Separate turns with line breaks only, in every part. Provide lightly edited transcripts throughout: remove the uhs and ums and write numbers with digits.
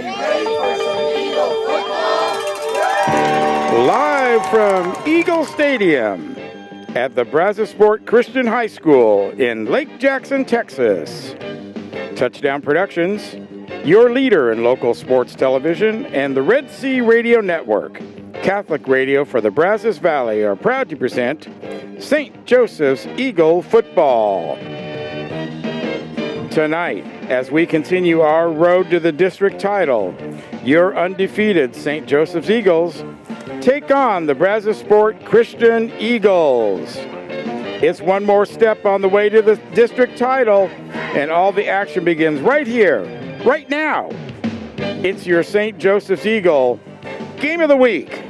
you ready for some Eagle football?
Live from Eagle Stadium at the Brazosport Christian High School in Lake Jackson, Texas. Touchdown Productions, your leader in local sports television, and the Red Sea Radio Network, Catholic radio for the Brazos Valley, are proud to present St. Joseph's Eagle Football. Tonight, as we continue our road to the district title, your undefeated St. Joseph's Eagles take on the Brazosport Christian Eagles. It's one more step on the way to the district title, and all the action begins right here, right now. It's your St. Joseph's Eagle Game of the Week.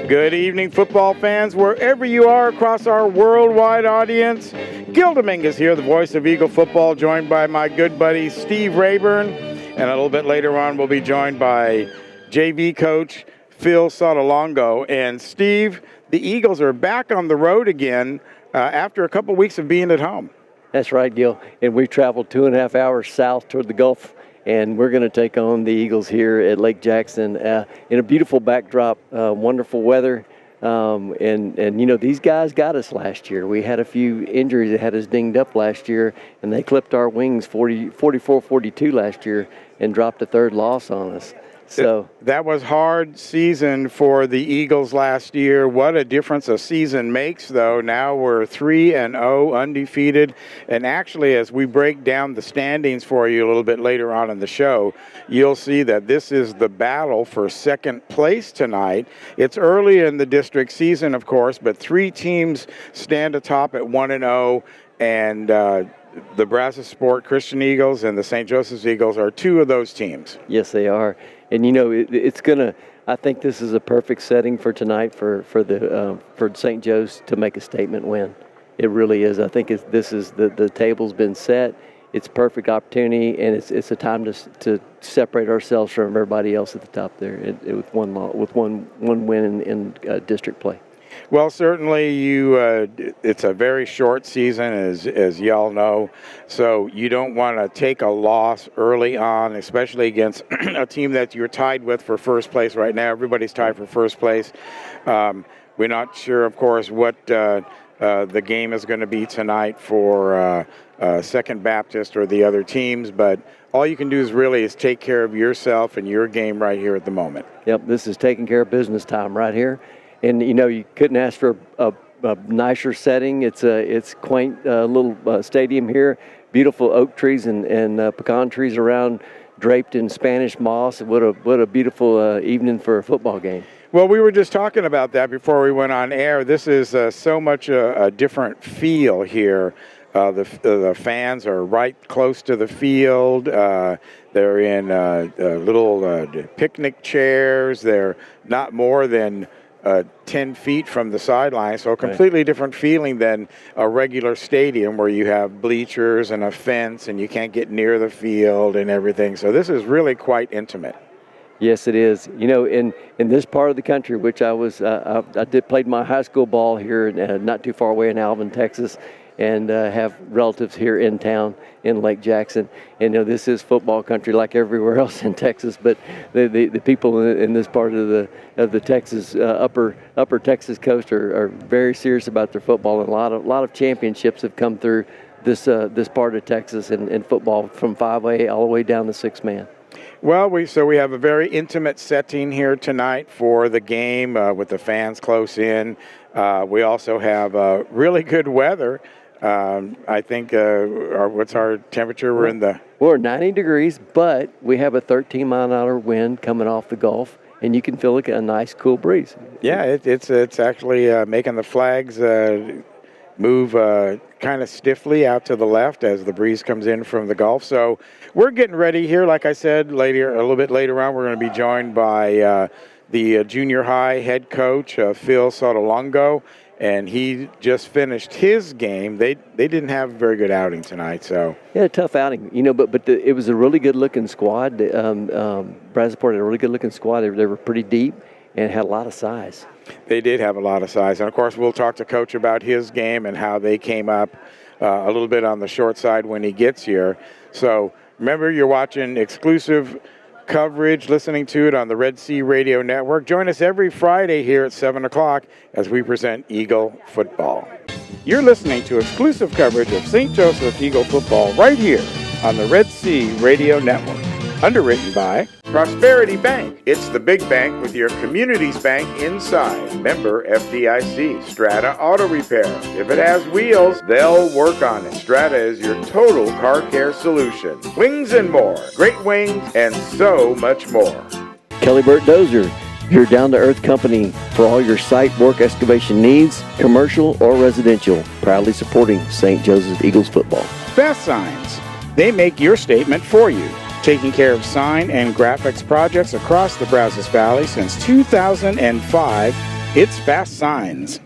Good evening, football fans, wherever you are across our worldwide audience. Gil Dominguez here, the voice of Eagle football, joined by my good buddy Steve Rayburn. And a little bit later on, we'll be joined by JV coach Phil Sotolongo. And Steve, the Eagles are back on the road again after a couple weeks of being at home.
That's right, Gil. And we traveled 2.5 hours south toward the Gulf. And we're going to take on the Eagles here at Lake Jackson in a beautiful backdrop, wonderful weather. And you know, these guys got us last year. We had a few injuries that had us dinged up last year, and they clipped our wings 44-42 last year and dropped a third loss on us. So
that was hard season for the Eagles last year. What a difference a season makes, though. Now we're 3-0, undefeated. And actually, as we break down the standings for you a little bit later on in the show, you'll see that this is the battle for second place tonight. It's early in the district season, of course, but three teams stand atop at 1-0, and the Brazosport Christian Eagles and the St. Joseph's Eagles are two of those teams.
Yes, they are. And, you know, it's going to – I think this is a perfect setting for tonight for St. Joe's to make a statement win. It really is. I think the table's been set. It's a perfect opportunity, and it's a time to separate ourselves from everybody else at the top there with one win in district play.
Well, certainly it's a very short season, as y'all know, so you don't want to take a loss early on, especially against a team that you're tied with for first place right now. Everybody's tied for first place. We're not sure, of course, what the game is going to be tonight for Second Baptist or the other teams, but all you can do is take care of yourself and your game right here at the moment.
Yep, this is taking care of business time right here. And, you know, you couldn't ask for a nicer setting. It's quaint little stadium here, beautiful oak trees and pecan trees around, draped in Spanish moss. What a beautiful evening for a football game.
Well, we were just talking about that before we went on air. This is so much a different feel here. The fans are right close to the field. They're in little picnic chairs. They're not more than 10 feet from the sideline, so a completely different feeling than a regular stadium where you have bleachers and a fence and you can't get near the field and everything. So this is really quite intimate.
Yes, it is. You know, in this part of the country, which I played my high school ball here, not too far away in Alvin, Texas, and have relatives here in town in Lake Jackson. And, you know, this is football country like everywhere else in Texas, but the people in this part of the Texas upper Texas coast are very serious about their football, and a lot of championships have come through this part of Texas in football, from 5A all the way down to 6-man.
Well, we have a very intimate setting here tonight for the game with the fans close in. We also have really good weather. I think what's our temperature?
We're 90 degrees, but we have a 13-mile-an-hour wind coming off the Gulf, and you can feel a nice, cool breeze.
Yeah, it's actually making the flags move kind of stiffly out to the left as the breeze comes in from the Gulf. So we're getting ready here. Like I said, a little bit later on, we're going to be joined by the junior high head coach, Phil Sotolongo, and he just finished his game. They didn't have a very good outing tonight, so.
Yeah, a tough outing, you know, but it was a really good-looking squad. Brazosport had a really good-looking squad. They were pretty deep and had a lot of size.
They did have a lot of size, and of course we'll talk to Coach about his game and how they came up a little bit on the short side when he gets here. So remember, you're watching exclusive coverage, listening to it on the Red Sea Radio Network. Join us every Friday here at 7 o'clock as we present Eagle football. You're listening to exclusive coverage of St. Joseph Eagle football right here on the Red Sea Radio Network. Underwritten by Prosperity Bank. It's the big bank with your community's bank inside. Member FDIC. Strata Auto Repair. If it has wheels, they'll work on it. Strata is your total car care solution. Wings and more. Great wings and so much more.
Kelly Burt Dozer, your down-to-earth company for all your site work excavation needs, commercial or residential. Proudly supporting St. Joseph Eagles football.
Fast Signs. They make your statement for you. Taking care of sign and graphics projects across the Brazos Valley since 2005, it's Fast Signs.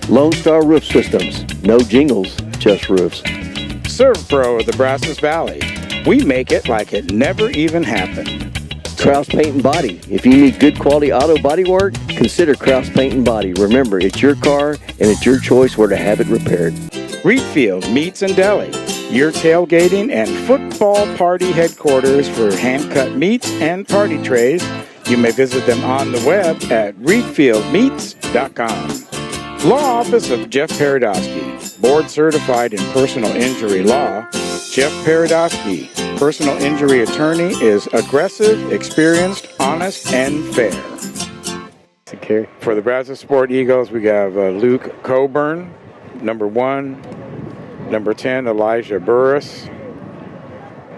Lone Star Roof Systems. No jingles, just roofs.
ServPro of the Brazos Valley. We make it like it never even happened.
Kraus Paint and Body. If you need good quality auto body work, consider Kraus Paint and Body. Remember, it's your car and it's your choice where to have it repaired.
Reedfield Meats and Deli. Your tailgating and football party headquarters for hand-cut meats and party trays. You may visit them on the web at reedfieldmeats.com. Law Office of Jeff Paradosky. Board certified in personal injury law. Jeff Paradosky, personal injury attorney, is aggressive, experienced, honest, and fair. For the Brazosport Eagles, we have Luke Coburn, number 1. Number 10, Elijah Burris.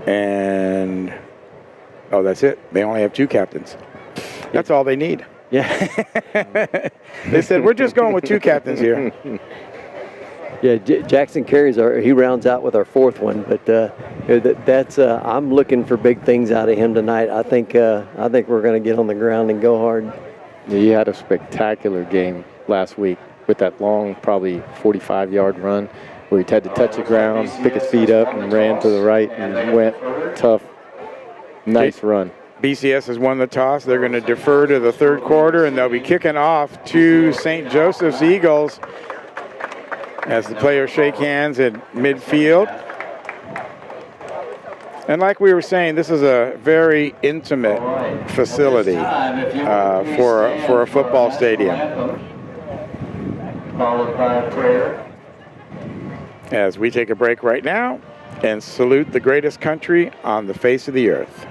And, that's it. They only have 2 captains. That's all they need.
Yeah.
They said, we're just going with 2 captains here.
Yeah, Jackson Carey's he rounds out with our 4th one, but that's I'm looking for big things out of him tonight. I think we're going to get on the ground and go hard.
Yeah, you had a spectacular game last week with that long, probably 45-yard run where he had to touch the ground, pick his feet up, and ran to the right and went tough. Nice run.
BCS has won the toss. They're going to defer to the 3rd quarter, and they'll be kicking off to St. Joseph's Eagles as the players shake hands at midfield. And like we were saying, this is a very intimate facility for a football stadium.
Followed by a prayer.
As we take a break right now and salute the greatest country on the face of the earth.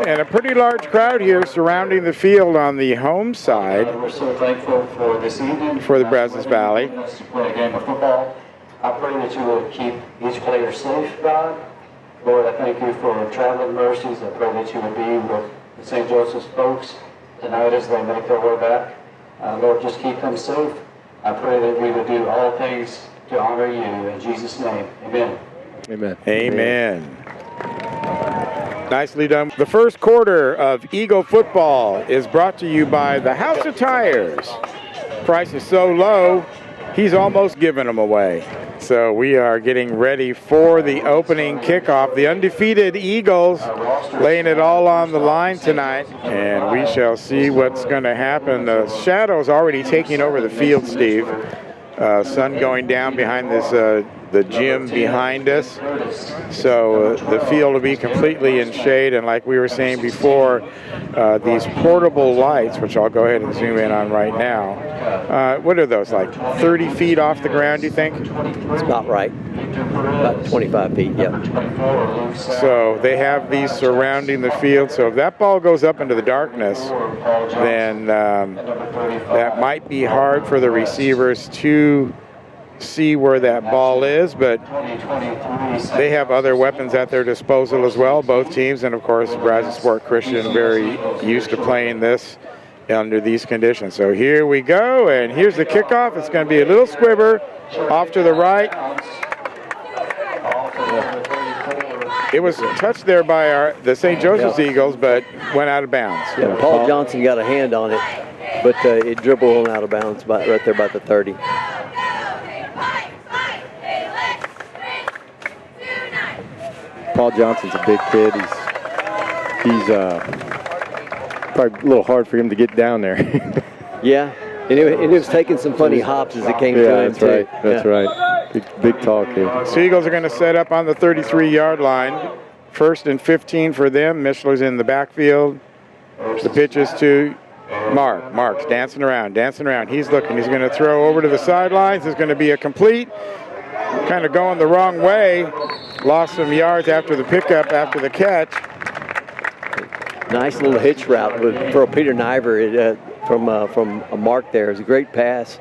And a pretty large crowd here surrounding the field on the home side.
We're so thankful for this evening.
For the Brazos Valley.
To play a game of football. I pray that you will keep each player safe, God. Lord, I thank you for traveling mercies. I pray that you would be with the St. Joseph's folks tonight as they make their way back. Lord, just keep them safe. I pray that we would do all things to honor you. In Jesus' name, amen.
Amen.
Amen. Nicely done. The first quarter of Eagle football is brought to you by the House of Tires. Price is so low, he's almost giving them away. So we are getting ready for the opening kickoff. The undefeated Eagles laying it all on the line tonight, and we shall see what's going to happen. The shadow's already taking over the field, Steve. Sun going down behind this the the gym behind us. So the field will be completely in shade, and like we were saying before, these portable lights, which I'll go ahead and zoom in on right now. What are those, like 30 feet off the ground, do you think?
It's about right. About 25 feet, yeah.
So they have these surrounding the field. So if that ball goes up into the darkness, then that might be hard for the receivers to see where that ball is, but they have other weapons at their disposal as well, both teams, and of course Brazosport Christian very used to playing this under these conditions. So here we go, and here's the kickoff. It's going to be a little squibber off to the right. It was touched there by the St. Joseph's Eagles, but went out of bounds.
Yeah, Paul Johnson got a hand on it, but it dribbled on out of bounds right there by the 30.
Paul Johnson's a big kid. He's probably a little hard for him to get down there.
Yeah, and it was taking some funny hops as it came to him,
that's
too.
right. That's right. Big talk here.
So Eagles are going to set up on the 33-yard line. First and 15 for them. Mishler's in the backfield. The pitch is to Mark. Mark's dancing around. He's looking. He's going to throw over to the sidelines. It's going to be a complete. Kind of going the wrong way. Lost some yards after the pickup, after the catch.
Nice little hitch route for Peter Niver from a Mark there. It was a great pass.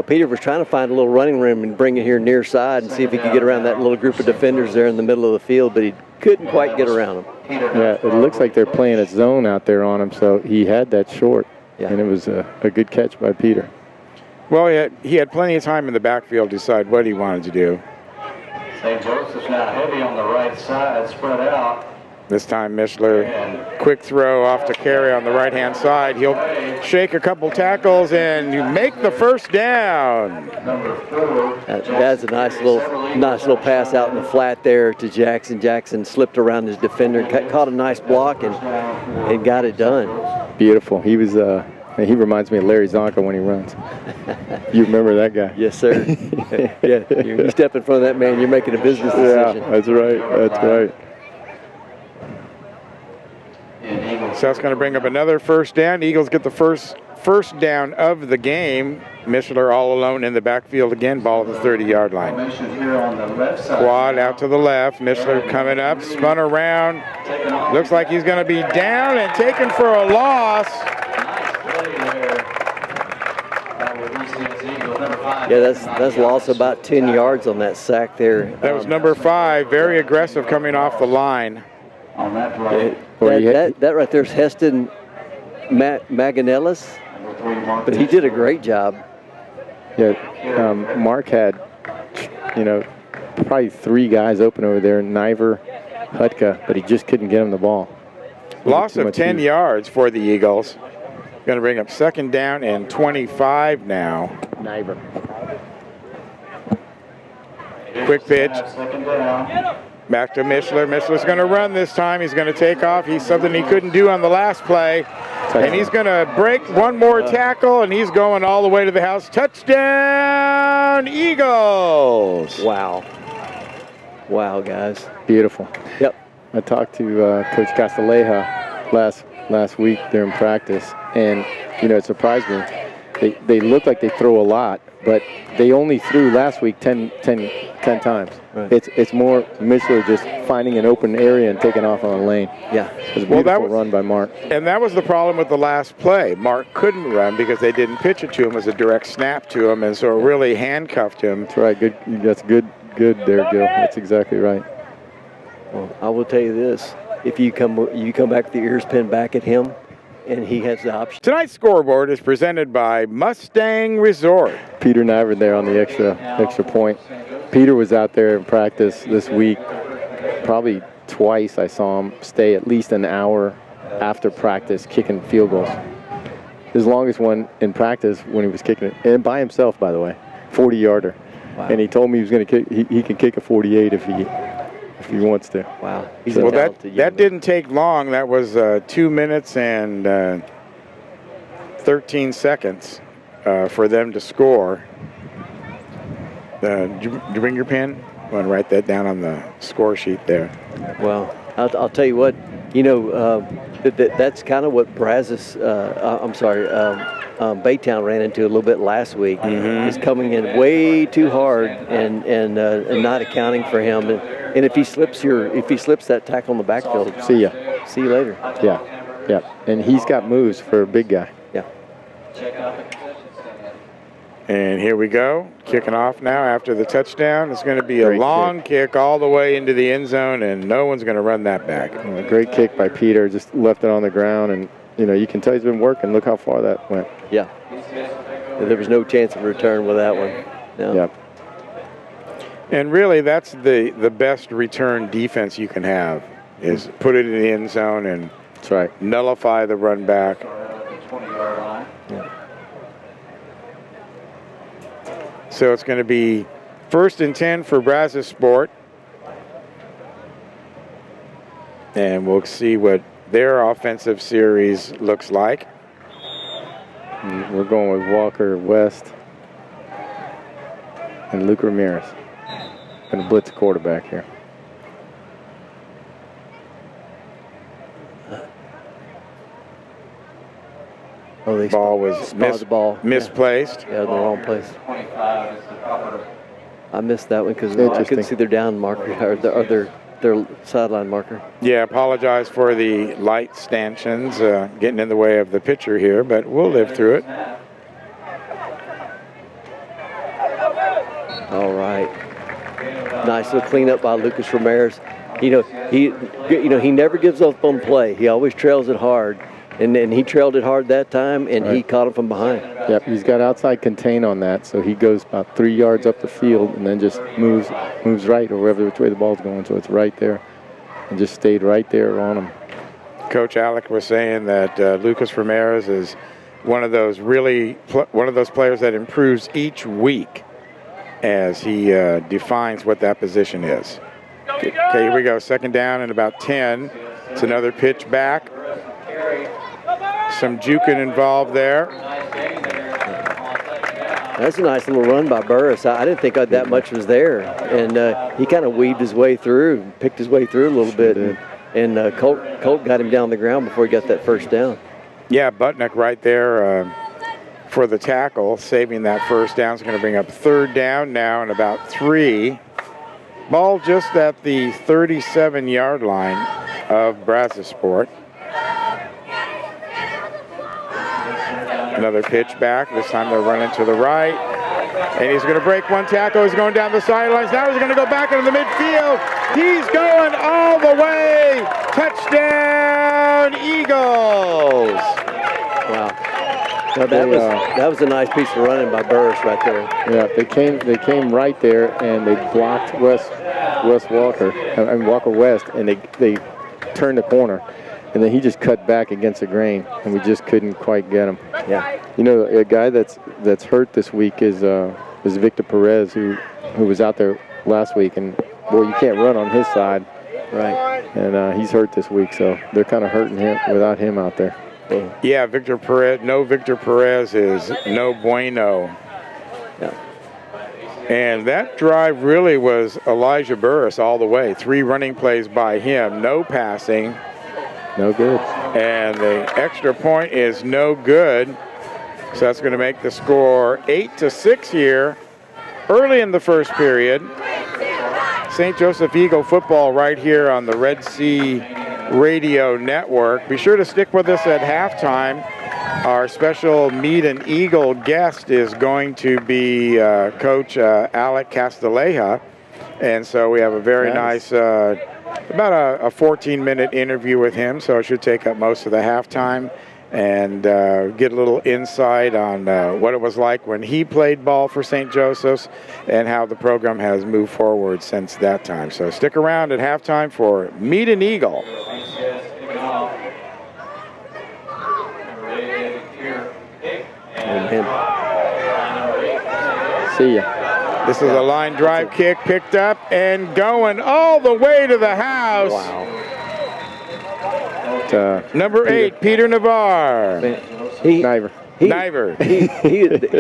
Peter was trying to find a little running room and bring it here near side and see if he could get around that little group of defenders there in the middle of the field, but he couldn't quite get around them.
Yeah, it looks like they're playing a zone out there on him, so he had that short, and it was a good catch by Peter.
Well, he had plenty of time in the backfield to decide what he wanted to do.
St. Joseph's now heavy on the right side, spread out.
This time Mishler, quick throw off to Carey on the right-hand side. He'll shake a couple tackles and make the first down.
That's a nice little pass out in the flat there to Jackson. Jackson slipped around his defender, caught a nice block, and got it done.
Beautiful. He reminds me of Larry Zonka when he runs. You remember that guy?
Yes, sir. Yeah, you step in front of that man, you're making a business decision.
Yeah, that's right. That's right.
So that's going to bring up another first down. Eagles get the first down of the game. Mishler all alone in the backfield again, ball at the 30-yard line. Quad out to the left. Mishler coming up, spun around. Looks like he's going to be down and taken for a loss.
Yeah, that's lost about 10 yards on that sack there.
That was number 5, very aggressive coming off the line.
On that play.
That right there's Heston Maganellis, but he did a great job.
Yeah, Mark had, probably 3 guys open over there, Niver, Hutka, but he just couldn't get him the ball.
Loss of 10 yards for the Eagles. Going to bring up second down and 25 now.
Niver.
Quick pitch. Back to Mishler. Mishler's going to run this time. He's going to take off. He's something he couldn't do on the last play. And he's going to break one more tackle, and he's going all the way to the house. Touchdown, Eagles!
Wow. Wow, guys.
Beautiful.
Yep.
I talked to Coach Castilleja last week during practice, and, it surprised me. They look like they throw a lot, but they only threw last week 10 times. Right. It's more Mishler just finding an open area and taking off on a lane.
Yeah.
It was a beautiful run by Mark.
And that was the problem with the last play. Mark couldn't run because they didn't pitch it to him as a direct snap to him, and so it really handcuffed him.
That's right. Good. That's good there, Gil. That's exactly right.
Well, I will tell you this. If you come back with the ears pinned back at him, and he has the option.
Tonight's scoreboard is presented by Mustang Resort.
Peter Niver there on the extra point. Peter was out there in practice this week. Probably twice I saw him stay at least an hour after practice kicking field goals. His longest one in practice when he was kicking it, and by himself, by the way, 40-yarder.
Wow. And
he told me he was going to kick. He can kick a 48 if he wants to.
Wow.
Well, that didn't take long. That was 2 minutes and 13 seconds for them to score. Did you bring your pen? one. Write that down on the score sheet there.
Well, I'll tell you what, that's kind of what Baytown ran into a little bit last week. Is coming in way too hard and not accounting for him. And if he slips that tackle in the backfield,
see you
later.
Yeah. And he's got moves for a big guy.
Yeah.
And here we go, kicking off now after the touchdown. It's going to be a long kick all the way into the end zone, and no one's going to run that back.
A great kick by Peter, just left it on the ground, and you can tell he's been working. Look how far that went.
Yeah. There was no chance of return with that one. No.
Yeah.
And really, that's the best return defense you can have, is put it in the end zone and
that's right.
Nullify the run back.
Yeah.
So it's going to be 1st and 10 for Brazosport. And we'll see what their offensive series looks like.
And we're going with Walker West and Luke Ramirez. Going to blitz quarterback here.
Oh, the ball was misplaced.
Yeah, in the wrong place. I missed that one because I couldn't see their down marker or their sideline marker.
Yeah, apologize for the light stanchions getting in the way of the pitcher here, but we'll live through it.
All right. Nice little cleanup by Lucas Ramirez. He never gives up on play. He always trails it hard. And he trailed it hard that time, and he caught him from behind.
Yep, he's got outside contain on that, so he goes about 3 yards up the field and then just moves right or wherever which way the ball's going, so it's right there, and just stayed right there on him.
Coach Alec was saying that Lucas Ramirez is one of those players that improves each week as he defines what that position is. Okay, here we go, 2nd down and about 10. It's another pitch back. Some juking involved there.
That's a nice little run by Burris. I didn't think that much was there. And he kind of weaved his way through, picked his way through a little bit. And Colt got him down the ground before he got that 1st down.
Yeah, Butnick right there for the tackle, saving that 1st down. It's going to bring up 3rd down now and about 3. Ball just at the 37-yard line of Brazosport. Another pitch back. This time they're running to the right. And he's going to break one tackle. He's going down the sidelines. Now he's going to go back into the midfield. He's going all the way. Touchdown, Eagles.
Wow. Now that was a nice piece of running by Burris right there.
Yeah, they came right there and they blocked Walker West, and they turned the corner. And then he just cut back against the grain, and we just couldn't quite get him.
Yeah.
A guy that's hurt this week is Victor Perez, who was out there last week, and boy, you can't run on his side.
Right.
And he's hurt this week, so they're kind of hurting him without him out there.
Yeah, Victor Perez is no bueno.
Yeah.
And that drive really was Elijah Burris all the way. 3 running plays by him, no passing.
No good.
And the extra point is no good. So that's going to make the score 8-6 here. Early in the 1st period. St. Joseph Eagle football right here on the Red Sea Radio Network. Be sure to stick with us at halftime. Our special Meet an Eagle guest is going to be Coach Alec Castilleja. And so we have a very nice about a 14-minute interview with him, so it should take up most of the halftime and get a little insight on what it was like when he played ball for St. Joseph's and how the program has moved forward since that time. So stick around at halftime for Meet an Eagle.
See ya.
This is a line drive kick picked up and going all the way to the house.
Wow.
Number 8, Peter Navarre.
He
Niver.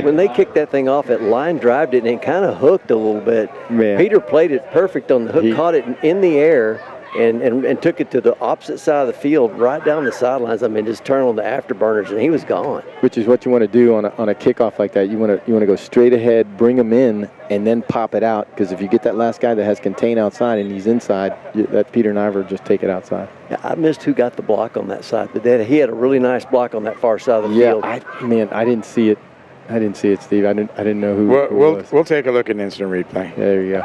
When they kicked that thing off, it line drived it and it kind of hooked a little bit.
Man.
Peter played it perfect on the hook, caught it in the air, and took it to the opposite side of the field, right down the sidelines. I mean, just turn on the afterburners, and he was gone.
Which is what you want to do on a kickoff like that. You want to go straight ahead, bring them in, and then pop it out. Because if you get that last guy that has contain outside and he's inside, that Peter Niver just take it outside.
Yeah, I missed who got the block on that side, but he had a really nice block on that far side of the field.
I didn't see it. I didn't see it, Steve. I didn't know who it was.
We'll take a look at instant replay.
There you go.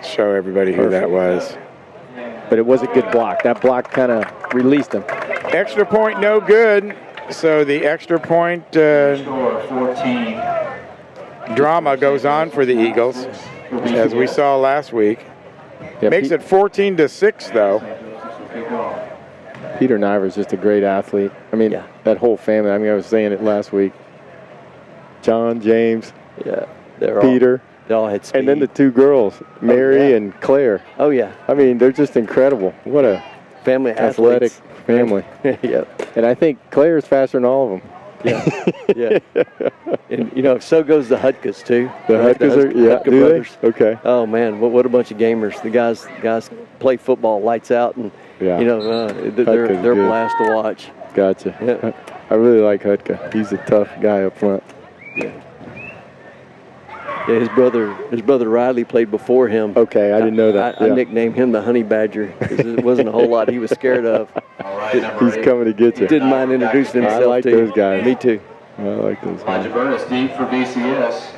Show everybody who that was.
But it was a good block. That block kind of released him.
Extra point, no good. So the extra point drama goes on for the Eagles, as we saw last week.
Yeah,
Makes it 14-6, though.
Peter Niver is just a great athlete. I mean, that whole family. I mean, I was saying it last week. John, James, Peter.
They all had speed.
And then the two girls, Mary and Claire.
Oh, yeah.
I mean, they're just incredible. What a
family
athletic family. And I think Claire is faster than all of them.
Yeah. And, so goes the Hutkas, too.
The Hutkas are,
Hutka
do
brothers.
they? Okay.
Oh, man, what a bunch of gamers. The guys play football, lights out, and, they're a blast to watch.
Gotcha.
Yeah.
I really like Hutka. He's a tough guy up front.
Yeah, his brother Riley played before him.
Okay, I didn't know that.
I nicknamed him the Honey Badger because it wasn't a whole lot he was scared of.
He's coming to get you.
Didn't mind introducing himself.
I like those guys.
Me too.
I like those guys.
deep for BCS.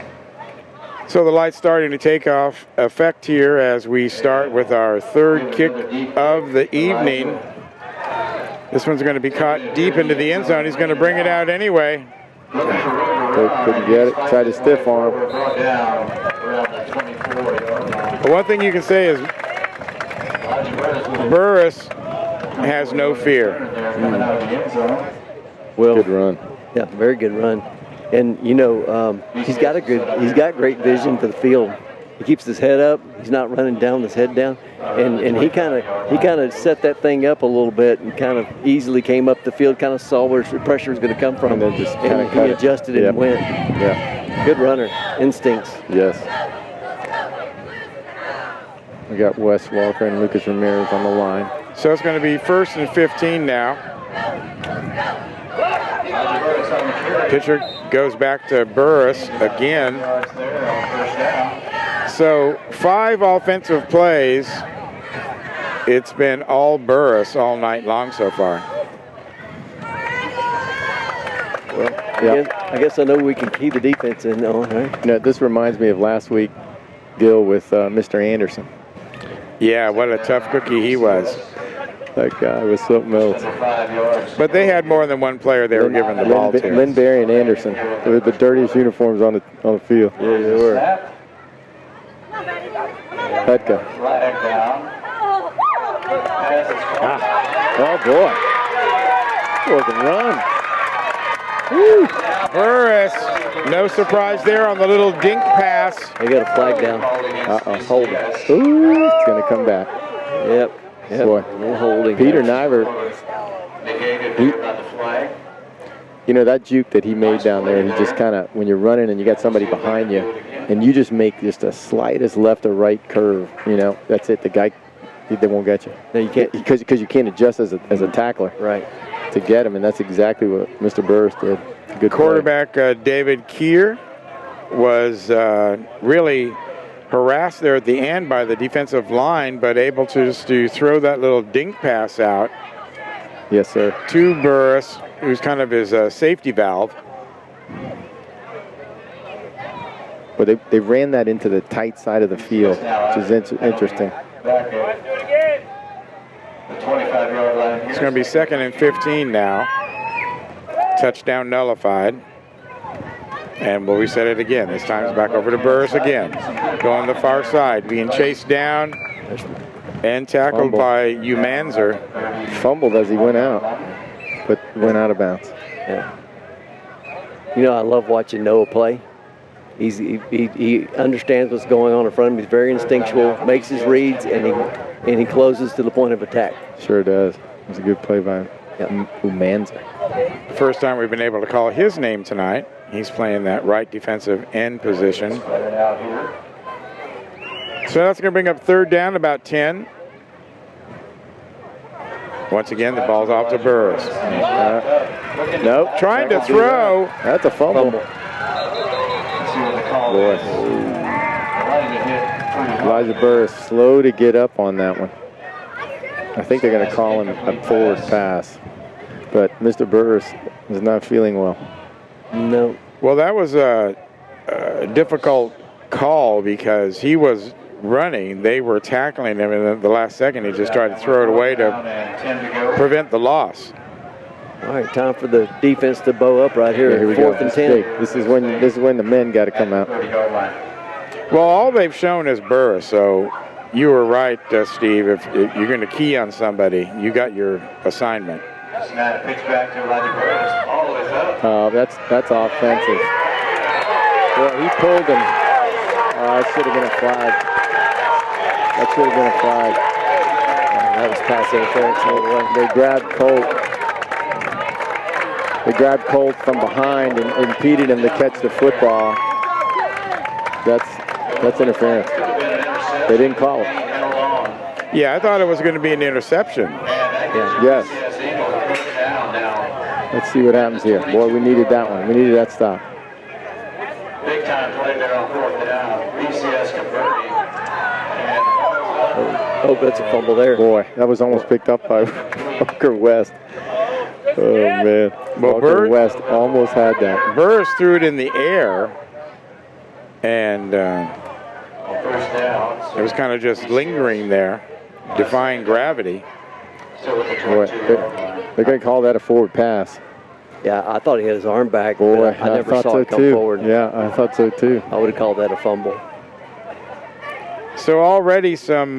So the light's starting to take effect here as we start with our third kick of the evening. This one's going to be caught deep into the end zone. He's going to bring it out anyway.
Couldn't get it. Tried to stiff arm.
But one thing you can say is Burris has no fear.
Well,
good run.
Yeah, very good run. And he's got great vision for the field. He keeps his head up. He's not running down with his head down. And he kind of set that thing up a little bit and kind of easily came up the field, kind of saw where the pressure was going to come from,
and then just
he adjusted it and went.
Yeah.
Good runner, instincts.
Yes. We got Wes Walker and Lucas Ramirez on the line.
So it's going to be 1st and 15 now. Pitcher goes back to Burris again. So 5 offensive plays. It's been all Burris all night long so far.
Well, I guess I know we can key the defense in on, right?
This reminds me of last week, Gil, with Mr. Anderson.
Yeah, what a tough cookie he was.
That guy was something else.
But they had more than one player they were giving the ball to.
Lynn Berry and Anderson. They were the dirtiest uniforms on the field.
Yeah, they were.
Hutka. Oh, boy. What a run.
Woo. Burris, no surprise there on the little dink pass.
They got a flag down.
Hold it. Ooh, it's going to come back.
Yep.
Boy.
No holding.
Peter Niver. That juke that he made down there, he just kind of, when you're running and you got somebody behind you, and you just make just the slightest left or right curve, that's it. The guy, they won't get you.
No, you can't.
Because you can't adjust as a tackler.
Right.
To get him, and that's exactly what Mr. Burris did. Good
quarterback David Keir was really harassed there at the end by the defensive line, but able to throw that little dink pass out.
Yes, sir.
To Burris, who's kind of his safety valve.
But they ran that into the tight side of the field, which is interesting.
It's going to be 2nd and 15 now. Touchdown nullified. And we said it again. This time it's back over to Burris again. Going the far side, being chased down and tackled by Umanzer.
Fumbled as he went out, but went out of bounds.
Yeah. I love watching Noah play. He understands what's going on in front of him. He's very instinctual, makes his reads, and he closes to the point of attack.
Sure does. It was a good play by him. Umanza.
First time we've been able to call his name tonight. He's playing that right defensive end position. So that's going to bring up third down, about 10. Once again, the ball's off to Burris.
Nope.
Trying to throw.
That's a fumble. Boy. Elijah Burris slow to get up on that one. I think they're going to call him a forward pass. But Mr. Burris is not feeling well.
No.
Well, that was a difficult call because he was running. They were tackling him, and at the last second he just tried to throw it away to prevent the loss.
All right, time for the defense to bow up right here.
Yeah, here we go.
4th and 10.
This is when the men got to come out.
Well, all they've shown is Burris, so you were right, Steve. If you're going to key on somebody, you got your assignment.
That's offensive. Well, he pulled him. That should have been a flag. That should have been a flag.
That was pass interference all the way.
They grabbed Colt. They grabbed Colt from behind and impeded him to catch the football. That's interference. They didn't call it.
Yeah, I thought it was going to be an interception.
Yeah.
Yes. Let's see what happens here. Boy, we needed that one. We needed that stop.
Big time play there on 4th down. BCS converting.
Oh, that's a fumble there.
Boy, that was almost picked up by Walker West. Oh, man.
Well,
Walker West almost had that.
Burris threw it in the air, and
First down.
it was kind of just lingering there, defying gravity.
Boy, they're going to call that a forward pass.
Yeah, I thought he had his arm back.
Boy,
I never
thought
saw
so
it come
too.
forward.
Yeah, I thought so too.
I would have called that a fumble.
So already some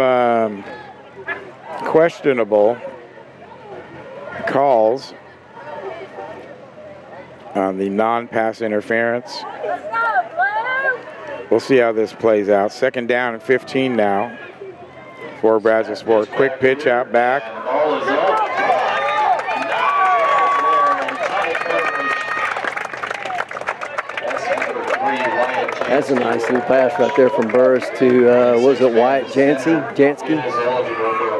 questionable calls on the non-pass interference. We'll see how this plays out. 2nd down and 15 now for Brazosport. Quick pitch out back.
Ball is up.
That's a nice little pass right there from Burris to, was it Wyatt Jansky?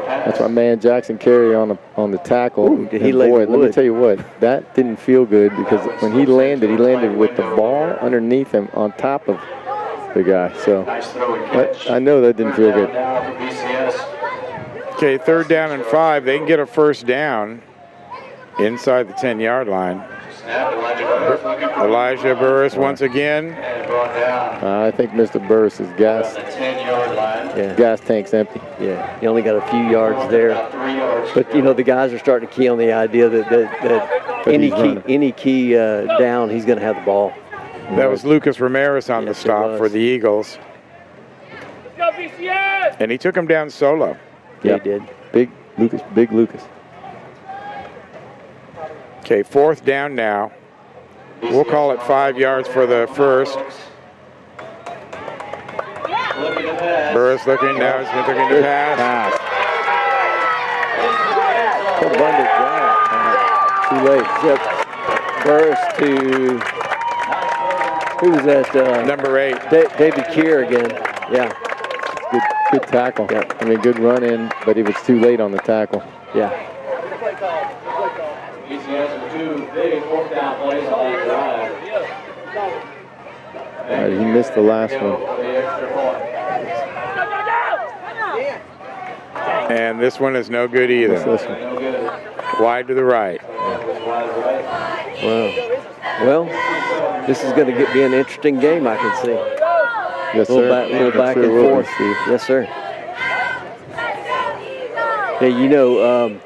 That's my man Jackson Carey on the tackle.
Ooh, did he
And
lay
boy,
the
let me
wood?
tell you what, that didn't feel good because when he landed with the ball underneath him on top of the guy. So I know that didn't feel good.
Okay, 3rd down and 5. They can get a first down inside the 10-yard line. Elijah Burris once again.
I think Mr. Burris's gas tank's empty.
Yeah, he only got a few yards there. But, you know, the guys are starting to key on the idea that any key down, he's going to have the ball.
That was Lucas Ramirez on the stop for the Eagles. And he took him down solo.
Yeah, he did.
Big Lucas.
Okay, 4th down now. We'll call it 5 yards for the first. Burris looking now. He's looking to pass.
Too late.
Yep. Burris to, who was that?
Number 8.
David Keir again. Yeah.
Good tackle.
Yeah.
I mean, good run in, but he was too late on the tackle.
Yeah.
He missed the last one.
And this one is no good either.
This one.
Wide to the right.
Well, this is going to be an interesting game, I can see.
Yes,
A little back and forth. Yes, sir. Yeah, you know,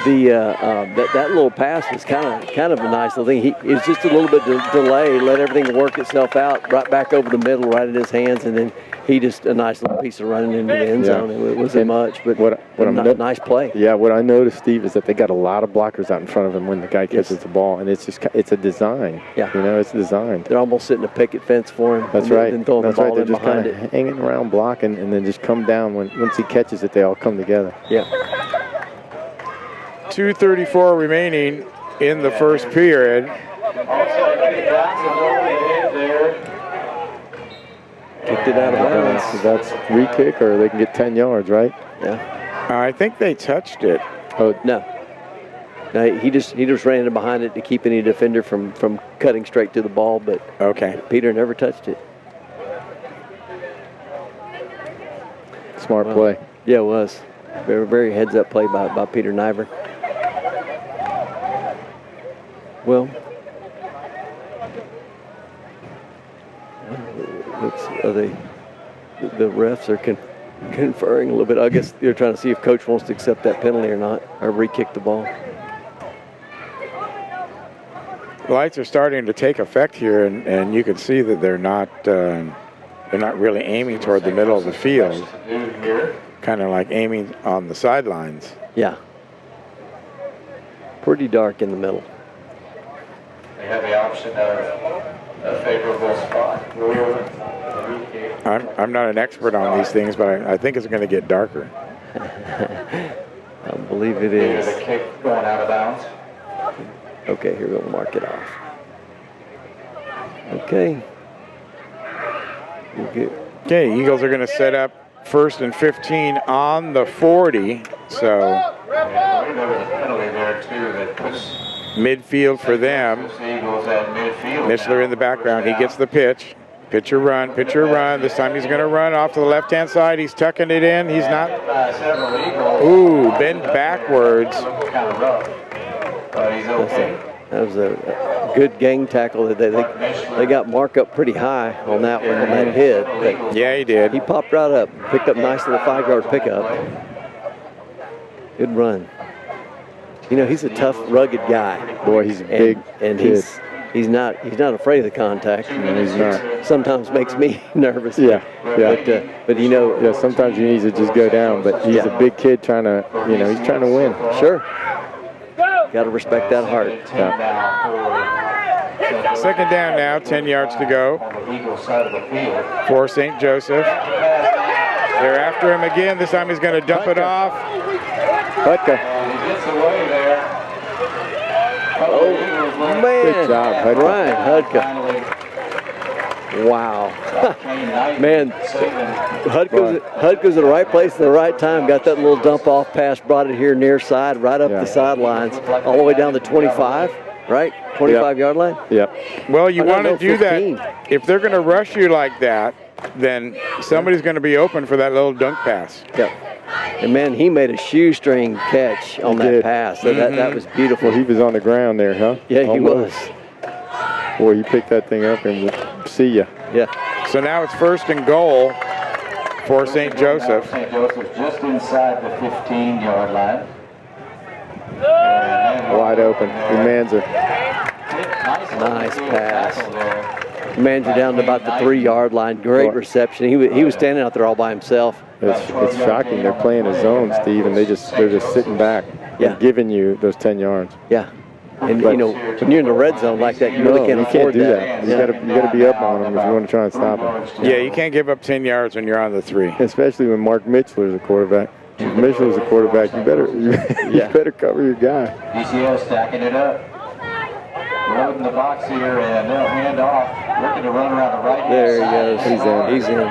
that little pass was kind of a nice little thing. It was just a little bit delay, let everything work itself out, right back over the middle, right in his hands, and then he just a nice little piece of running into the end zone. It wasn't much, but nice play.
Yeah, what I noticed, Steve, is that they got a lot of blockers out in front of him when the guy catches the ball, and it's a design.
Yeah,
you know, it's designed.
They're almost setting a picket fence for him.
That's right.
And throwing the ball
They're
in
just
behind
kind of hanging around blocking, and then just come down once he catches it. They all come together.
Yeah.
2:34 remaining in the first period.
Kicked it out of bounds.
So that's free kick, or they can get 10 yards, right?
Yeah.
I think they touched it.
Oh no. No, he just ran in behind it to keep any defender from cutting straight to the ball, but
Okay.
Peter never touched it.
Smart play.
Yeah, it was. Very, very heads-up play by Peter Niver. Well, the refs are conferring a little bit. I guess they're trying to see if coach wants to accept that penalty or not, or re-kick the ball.
Lights are starting to take effect here, and you can see that they're not really aiming toward the middle of the field. Kind of like aiming on the sidelines.
Yeah. Pretty dark in the middle.
They have the option of a favorable spot.
I'm not an expert on these things, but I think it's going to get darker.
I believe it is.
The kick going out of bounds.
Okay, here we'll mark it off. Okay.
Okay, Eagles are going to set up 1st and 15 on the 40. So
I believe there was a penalty there too that puts
midfield for them.
the Eagles at midfield.
Mishler in the background. He gets the pitch. Pitcher run, pitcher run. This time he's going to run off to the left-hand side. He's tucking it in. He's not.
Several Eagles.
Ooh, bend backwards.
Kind of rough, but he's okay.
That was a good gang tackle. They got Mark up pretty high on that one, on that hit. But
Yeah, he did.
he popped right up, picked up nice little 5-yard pickup. Good run. You know, he's a tough, rugged guy.
Boy, he's a big
and
kid.
he's not afraid of the contact.
He's not.
Sometimes makes me nervous.
Yeah, yeah.
But you know.
Yeah, sometimes you need to just go down, but he's a big kid trying to, he's trying to win.
Sure. Got to respect that heart.
Yeah.
Second down now, 10 yards to go for St. Joseph. They're after him again. This time he's going to dump it off.
Hutka.
He gets away there.
Oh, man.
Good job, Hutka.
Ryan Hudka. Wow. Man, Hudka's at the right place at the right time. Got that little dump off pass, brought it here near side, right up the sidelines, all the way down to 25, right? 25-yard line?
Yep.
Well, you want to do
15.
that. If they're going to rush you like that, then somebody's going to be open for that little dunk pass.
Yep. And, man, he made a shoestring catch on that pass. So that was beautiful.
Well, he was on the ground there, huh?
Yeah, he
Almost.
was.
Boy, you picked that thing up and we'll see ya.
Yeah.
So now it's 1st and goal for St. Joseph.
St. Joseph just inside the 15-yard line.
Wide open. Umanza.
Nice pass. Manager down to about the 3-yard line. Great reception. He was standing out there all by himself.
It's shocking. They're playing a zone, Steve, and they're just sitting back and giving you those 10 yards.
Yeah. And, when you're in the red zone like that, you really can't afford
do that. You got to be up on them if you want to try and stop them.
Yeah, you can't give up 10 yards when you're on the 3.
Especially when Mark Mitchell's a quarterback. If Mitchell's a quarterback, you better cover your guy.
DCO stacking it up. Loading the box here, and they'll hand off. Looking to run around the right-hand side.
He's in.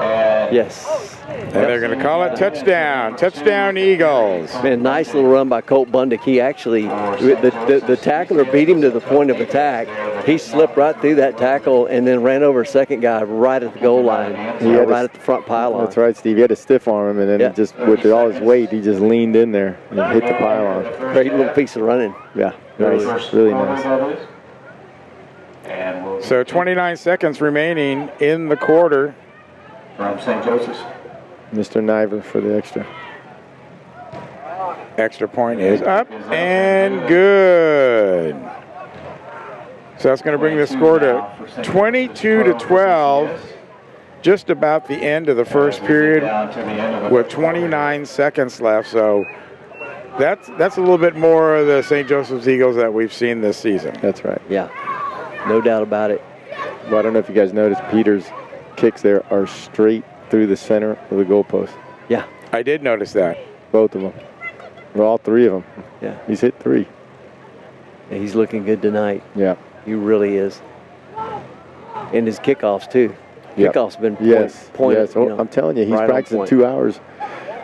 And
Yes.
And they're going to call it touchdown. Touchdown, Eagles.
Man, nice little run by Colt Bundick. He actually, the tackler beat him to the point of attack. He slipped right through that tackle and then ran over a second guy right at the goal line, right at the front pylon.
That's right, Steve. He had to stiff arm him, and then just with all his weight, he just leaned in there and hit the pylon.
Great little piece of running.
Yeah, nice. Really nice.
So 29 seconds remaining in the quarter.
From St. Joseph's.
Mr. Niver for the extra.
Extra point is up and good. So that's going to bring the score to 22-12, just about the end of the first period with 29 seconds left. So that's a little bit more of the St. Joseph's Eagles that we've seen this season.
That's right.
Yeah, no doubt about it.
Well, I don't know if you guys noticed, Peter's kicks there are straight through the center of the goalpost.
Yeah.
I did notice that.
Both of them. Well, all 3 of them.
Yeah.
He's hit 3.
And he's looking good tonight.
Yeah.
He really is. And his kickoffs, too.
Yep.
Kickoff's been point.
Yes.
You know,
I'm telling you, he's
right
practicing 2 hours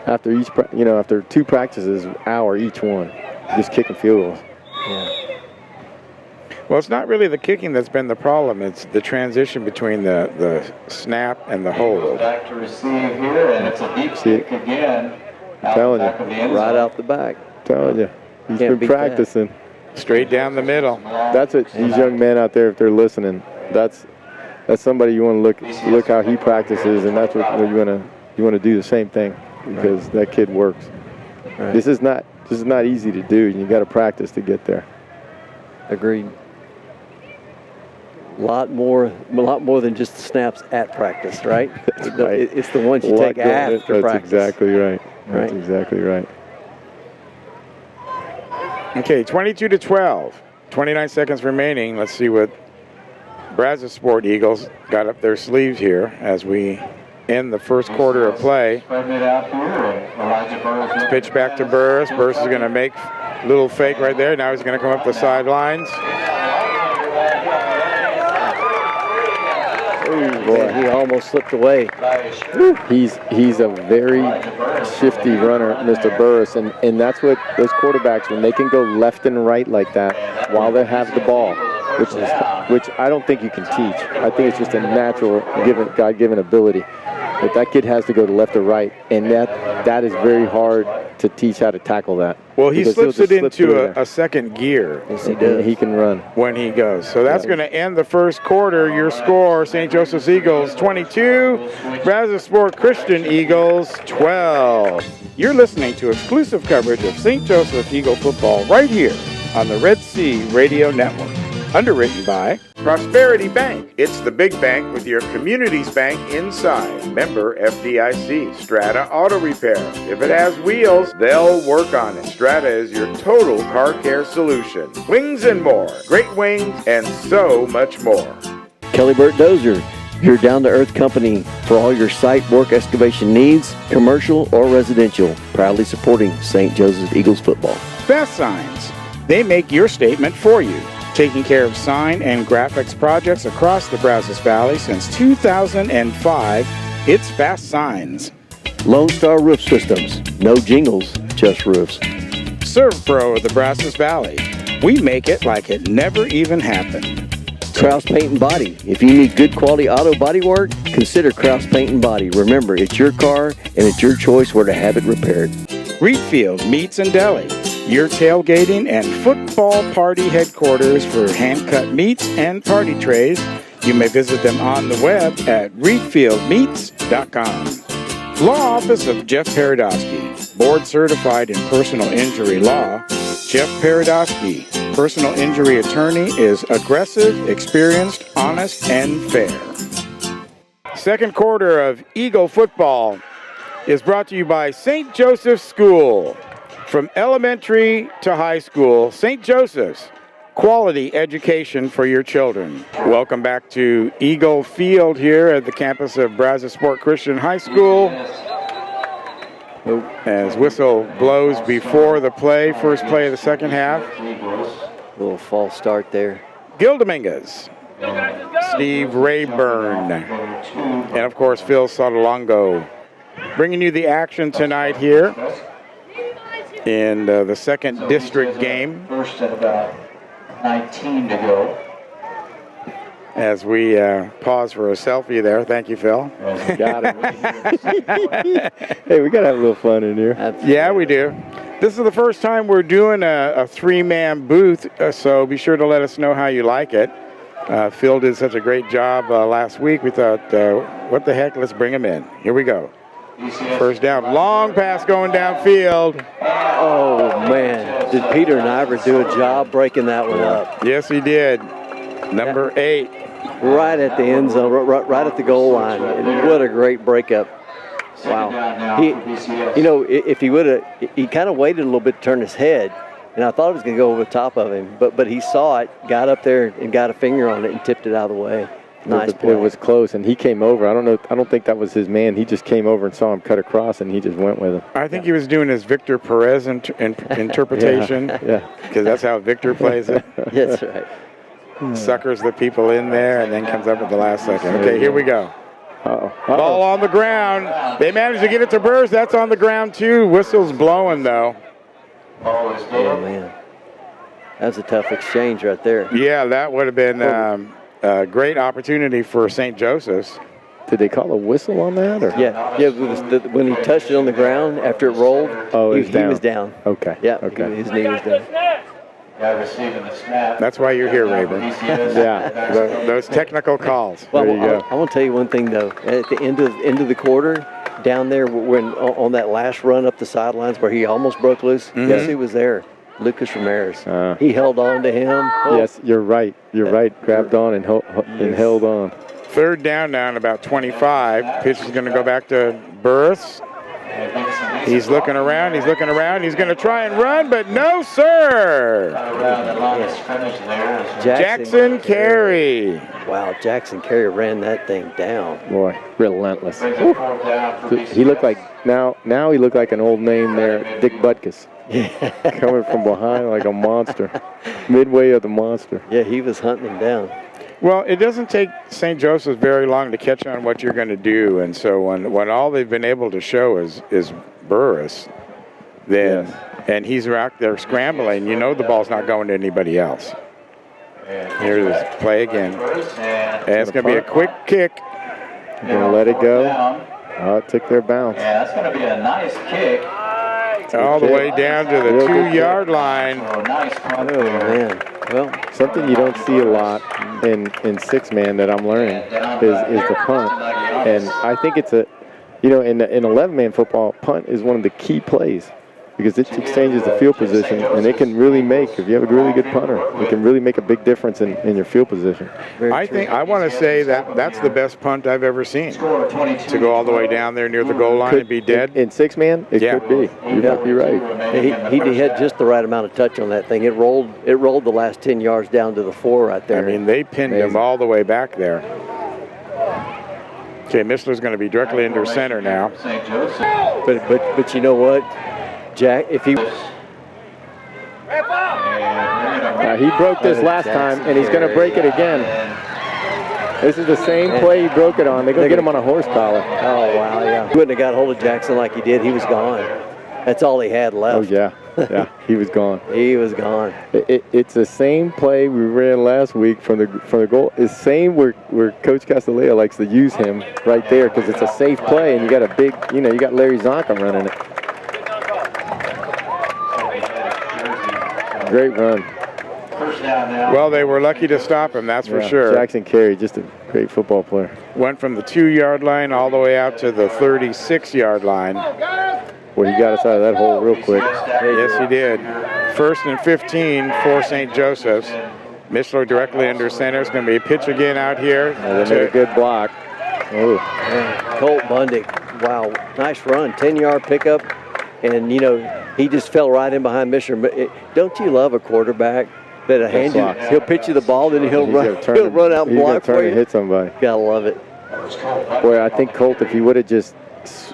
after each, after 2 practices, hour each one, just kicking field goals.
Yeah.
Well, it's not really the kicking that's been the problem. It's the transition between the snap and the hold.
Back to receive here, and it's a deep kick again.
Telling you.
Right out the back.
Telling you, he's
Can't
been
beat that.
practicing.
Straight down the middle.
That's what these young men out there, if they're listening, that's somebody you want to look how he practices, and that's what you want to do the same thing, because that kid works.
Right.
This is not easy to do. You got to practice to get there.
Agreed. A lot more than just the snaps at practice, right?
That's right.
It's the ones you take after practice.
That's exactly right. That's
Right.
exactly right.
Okay, 22-12. 29 seconds remaining. Let's see what Brazosport Eagles got up their sleeves here as we end the first quarter of play. Pitch back to Burris. Burris is going to make a little fake right there. Now he's going to come up the sidelines.
Boy, he almost slipped away.
He's a very shifty runner, Mr. Burris, and that's what those quarterbacks, when they can go left and right like that while they have the ball, which I don't think you can teach. I think it's just a natural God-given ability. But that kid has to go to left or right, and that is very hard to teach how to tackle that.
Well, he slips it into
a
a second gear.
Yes, he does.
He can run
When he goes. So that's going to end the first quarter. Your score, St. Joseph's Eagles 22, Brazosport Christian Eagles 12. You're listening to exclusive coverage of St. Joseph's Eagle football right here on the Red Sea Radio Network. Underwritten by Prosperity Bank. It's the big bank with your community's bank inside. Member FDIC. Strata Auto Repair. If it has wheels, they'll work on it. Strata is your total car care solution. Wings and more. Great wings and so much more.
Kelly Burt Dozer, your down-to-earth company for all your site work excavation needs, commercial or residential. Proudly supporting St. Joseph's Eagles football.
Fast Signs. They make your statement for you. Taking care of sign and graphics projects across the Brazos Valley since 2005, it's Fast Signs.
Lone Star Roof Systems. No jingles, just roofs.
ServPro of the Brazos Valley. We make it like it never even happened.
Kraus Paint and Body. If you need good quality auto body work, consider Kraus Paint and Body. Remember, it's your car and it's your choice where to have it repaired.
Reedfield Meats and Deli. Your tailgating and football party headquarters for hand-cut meats and party trays. You may visit them on the web at reedfieldmeats.com. Law Office of Jeff Paradosky. Board certified in personal injury law. Jeff Paradosky, personal injury attorney, is aggressive, experienced, honest, and fair. Second quarter of Eagle football is brought to you by St. Joseph's School. From elementary to high school, St. Joseph's, quality education for your children. Welcome back to Eagle Field here at the campus of Brazosport Christian High School. As whistle blows before the play, first play of the second half.
Little false start there.
Gil Dominguez, Steve Rayburn, and of course Phil Sotolongo, bringing you the action tonight here in the second district game.
First at about 19 to go.
As we pause for a selfie there. Thank you, Phil.
Got it. Hey, we got to have a little fun in here.
Absolutely.
Yeah, we do. This is the first time we're doing a three-man booth, so be sure to let us know how you like it. Phil did such a great job last week. We thought, what the heck, let's bring him in. Here we go. First down, long pass going downfield.
Oh, man. Did Peter Niver do a job breaking that one up?
Yes, he did. Number 8.
Right at the end zone, right at the goal line. And what a great breakup. Wow. If he would have, he kind of waited a little bit to turn his head, and I thought it was going to go over the top of him. But he saw it, got up there, and got a finger on it and tipped it out of the way. Nice play.
It was close, and he came over. I don't think that was his man. He just came over and saw him cut across, and he just went with him.
I think he was doing his Victor Perez interpretation.
Yeah.
Because that's how Victor plays it.
That's right.
Suckers the people in there and then comes up at the last second. Okay, here we go.
Uh-oh.
Ball on the ground. They managed to get it to Burrs. That's on the ground, too. Whistle's blowing, though.
Ball is
Oh,
dead.
man. That's a tough exchange right there.
Yeah, that would have been a great opportunity for St. Joseph's.
Did they call a whistle on that? Or?
Yeah, when he touched it on the ground after it rolled, he was down.
Okay.
Yeah,
Okay.
his knee was down.
Guy receiving the snap.
That's why you're here, Rayburn.
Yeah.
Those technical calls.
Well,
There you go.
I want to tell you one thing, though. At the end of the quarter, down there when on that last run up the sidelines where he almost broke loose, guess who was there? Lucas Ramirez. He held on to him.
Yes, you're right. You're right. Grabbed on and held on.
Third down now and about 25. Pitch is going to go back to Burris. He's looking around. He's looking around. He's going to try and run, but no, sir.
Around the line of scrimmage there.
Jackson Carey.
Wow, Jackson Carey ran that thing down.
Boy, relentless.
Brings it fourth down for
He looked like now he looked like an old name there, Dick Butkus. Coming from behind like a monster. Midway of the monster.
Yeah, he was hunting him down.
Well, it doesn't take St. Joseph's very long to catch on what you're going to do, and so when all they've been able to show is Burris, then and he's out there scrambling, you know the ball's not going to anybody else. Here's this play again, and it's going to be a quick kick.
You're gonna let it go. Oh, it took their bounce.
Yeah, that's going to be a nice kick.
All the way down to the 2-yard line.
So nice punt
Oh,
there.
man. Well,
Something you don't see a lot in six-man that I'm learning is the punt. And I think it's in 11-man football, punt is one of the key plays because it exchanges the field position, and it can really if you have a really good punter, it can really make a big difference in your field position.
I want to say that's the best punt I've ever seen.
Score 22.
To go all the way down there near the goal line and be dead.
In six-man, it
Yeah.
could be. You might be right.
he had just the right amount of touch on that thing. It rolled the last 10 yards down to the 4 right there.
I mean, they pinned him all the way back there. Okay, Mishler's going to be directly under center now.
St. Joseph.
But you know what, Jack? If he
He broke this last time, and he's going to break it again. This is the same play he broke it on. They're going to get him on a horse collar.
Oh wow, yeah. Wouldn't have got hold of Jackson like he did. He was gone. That's all he had left.
Oh yeah, he was gone.
He was gone.
It's the same play we ran last week from the goal. It's the same where Coach Castellea likes to use him right there because it's a safe play, and you got a big, you got Larry Zonka running it. Great run.
First down now.
Well, they were lucky to stop him, that's for sure.
Jackson Carey, just a great football player.
Went from the 2-yard line all the way out to the 36-yard line.
Well, he got us out of that hole real quick.
Yes, he did. First and 15 for St. Joseph's. Mishler directly under center. It's going to be a pitch again out here.
And they made a good block. Oh,
Colt Bundick, wow, nice run, 10-yard pickup, and he just fell right in behind Mishler. But don't you love a quarterback that he'll pitch you the ball, then he'll run out and block for you?
Hit somebody.
Gotta love it.
Boy, I think Colt, if he would have just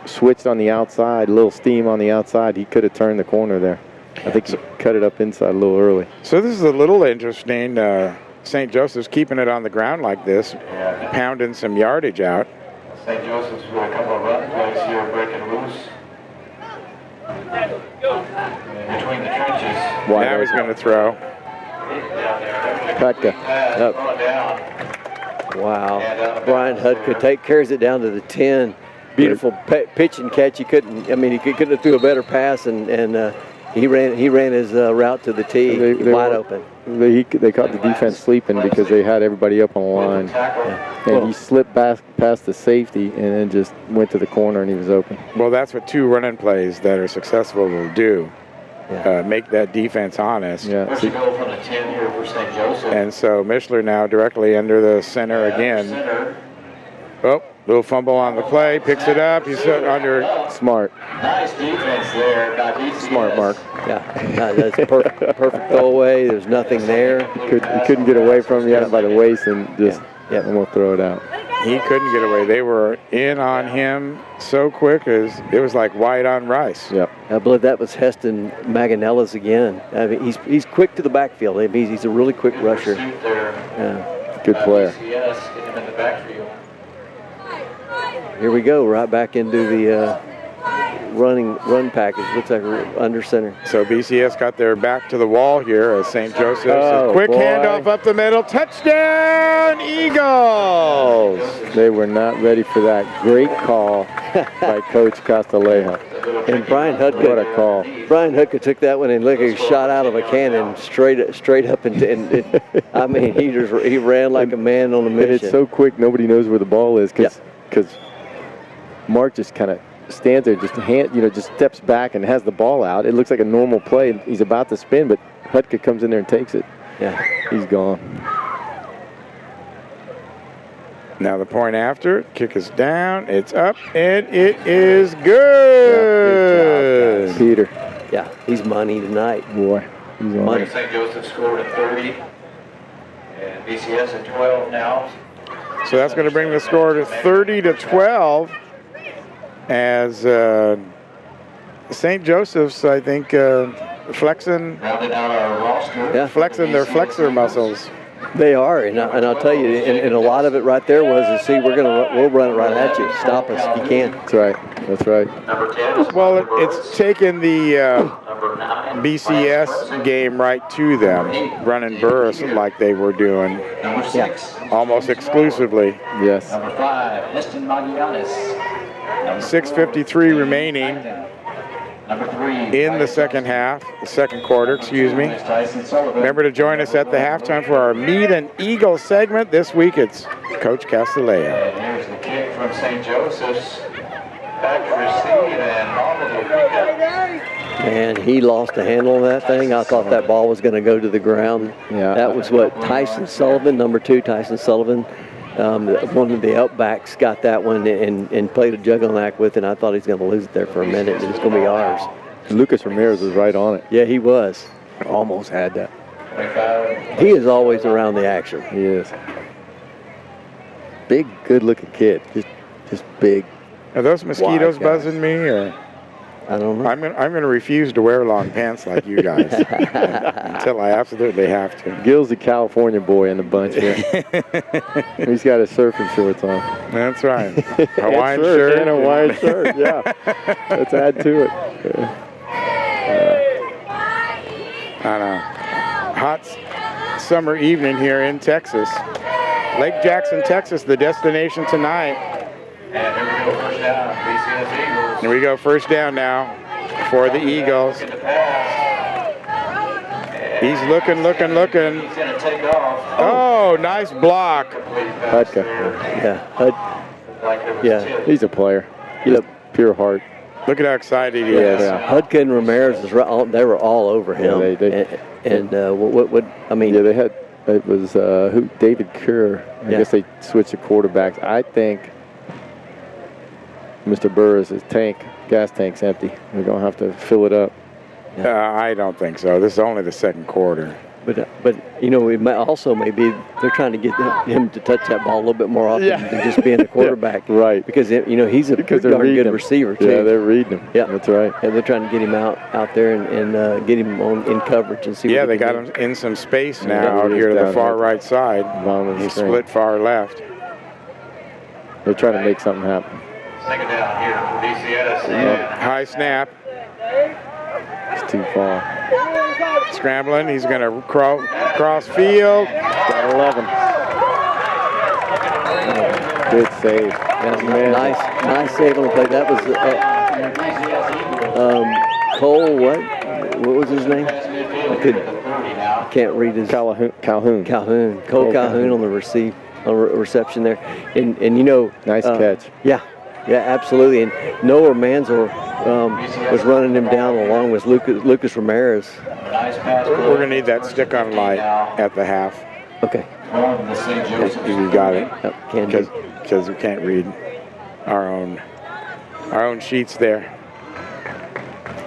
switched on the outside, a little steam on the outside, he could have turned the corner there. I think he cut it up inside a little early.
So this is a little interesting. St. Joseph's keeping it on the ground like this, pounding some yardage out.
St. Joseph's with a couple of run plays here, breaking loose. And between the trenches.
Now he's going to throw.
Kutka.
Up. Wow. Brian Hudka carries it down to the 10. Beautiful pitch and catch. He couldn't have threw a better pass, and he ran his route to the tee wide open.
They caught the defense sleeping because they had everybody up on the line. And he slipped past the safety and then just went to the corner and he was open.
Well, that's what 2 running plays that are successful will do. Make that defense honest.
Yeah.
First to go from the 10 here for St. Joseph.
And so Mishler now directly under the center again.
Center.
Oh, little fumble on the play. Picks it up. He's under.
Smart.
Nice defense there by DCS.
Smart, Mark.
Yeah, that's perfect throwaway. There's nothing there.
He couldn't get away from him. He had him by the waist and just
Yep.
and we'll throw it out.
He couldn't get away. They were in on him so quick as it was like white on rice.
Yep.
I believe that was Heston Maganelas again. I mean, he's quick to the backfield. I mean, he's a really quick rusher. Yeah.
Good player.
BCS, get him in the backfield.
Here we go, right back into the run package. Looks like we're under center.
So BCS got their back to the wall here as St. Joseph's.
Oh,
a quick
boy.
handoff up the middle. Touchdown, Eagles!
They were not ready for that. Great call by Coach Castilleja.
And Brian
What
Hudka.
a call.
Brian Hudka took that one and looked like he shot out of a cannon straight up and I mean, he ran like a man on a
And
mission.
it's so quick, nobody knows where the ball is because Mark just kind of stands there, just steps back and has the ball out. It looks like a normal play. He's about to spin, but Hudka comes in there and takes it.
Yeah.
He's gone.
Now the point after, kick is down, it's up, and it is good.
Good job, guys. Peter,
Yeah, he's money tonight.
boy, he's on
Money.
it.
St. Joseph scored at 30, and BCS at 12 now.
So that's going to bring the score to 30-12 as St. Joseph's, I think, flexing
Rounding out our roster.
Yeah.
their flexor muscles.
They are, and I'll tell you, and a lot of it right there was to see we'll run it right at you. Stop us if you can.
That's right. That's right.
Number 10 is
Well,
Number
it's taken the
Number 9,
BCS game right to them, running Burris like they were doing
Number 6,
almost exclusively.
Yes.
Number 5, Eston Magianis.
6:53 remaining
Number 3,
in the second quarter, excuse me.
Tyson Sullivan.
Remember to join us at the halftime for our Meet an Eagle segment. This week it's Coach Castilleja.
And here's the kick from St. Joseph's. Back to receive and on to the pickup.
And he lost the handle on that thing. I thought that ball was going to go to the ground.
Yeah.
That was what Tyson Sullivan, number 2, Tyson Sullivan. One of the outbacks got that one and played a juggle act with it, and I thought he was going to lose it there for a minute, and it's going to be ours.
Lucas Ramirez was right on it.
Yeah, he was.
Almost had that.
25.
He is always around the action.
He is. Big, good-looking kid. Just big.
Are those mosquitoes
Wide guys.
buzzing me, or
I don't know.
I'm gonna refuse to wear long pants like you guys until I absolutely have to.
Gil's the California boy in the bunch here. He's got his surfing shorts on.
That's right. Hawaiian
And
shirt
and a Hawaiian shirt. Yeah. Let's add to it.
on a hot summer evening here in Texas. Lake Jackson, Texas, the destination tonight.
And here we go, first down. BCS Eagles.
Here we go, first down now for the Eagles.
Get the pass.
He's looking.
He's going to take off.
Oh, nice block.
Complete pass
Hudka.
there.
Yeah,
Like it was
Yeah.
tipped.
He's a player.
Yep.
Pure heart.
Look at how excited he
Yes.
is.
Yeah.
Hudka and Ramirez they were all over him.
Yeah, they-
what I mean,
Yeah, they had, it was David Kerr. I
Yeah.
guess they switched the quarterbacks. I think Mr. Burris' gas tank's empty. We're going to have to fill it up.
I don't think so. This is only the second quarter.
but it may also maybe they're trying to get him to touch that ball a little bit more often than just being a quarterback.
Right.
Because he's a
Because
pretty
they're
darn
reading
good
him.
receiver too.
Yeah, they're reading him.
Yeah.
That's right.
And they're trying to get him out there and get him in coverage and see.
Yeah,
what
they
he
got
can
him in some space
Yeah,
now out
he
here
is
to the
down
far
there.
right side.
Bottom of the
He
screen.
split far left.
They're trying to make something happen.
Take it down here for BCS. And
High snap.
It's too far.
Scrambling. He's going to cross field.
Got 11. Good save.
Yeah,
Man.
nice save on the play. That was Cole. What was his name? I can't read his.
Calhoun.
Cole Calhoun on the reception there, and
Nice catch.
Yeah, absolutely. And Noah Manzel was running him down along with Lucas Ramirez.
nice pass.
We're going to need that stick on light at the half.
Okay,
From the St. Joseph.
You got it.
yep, can do.
Because we can't read our own sheets there.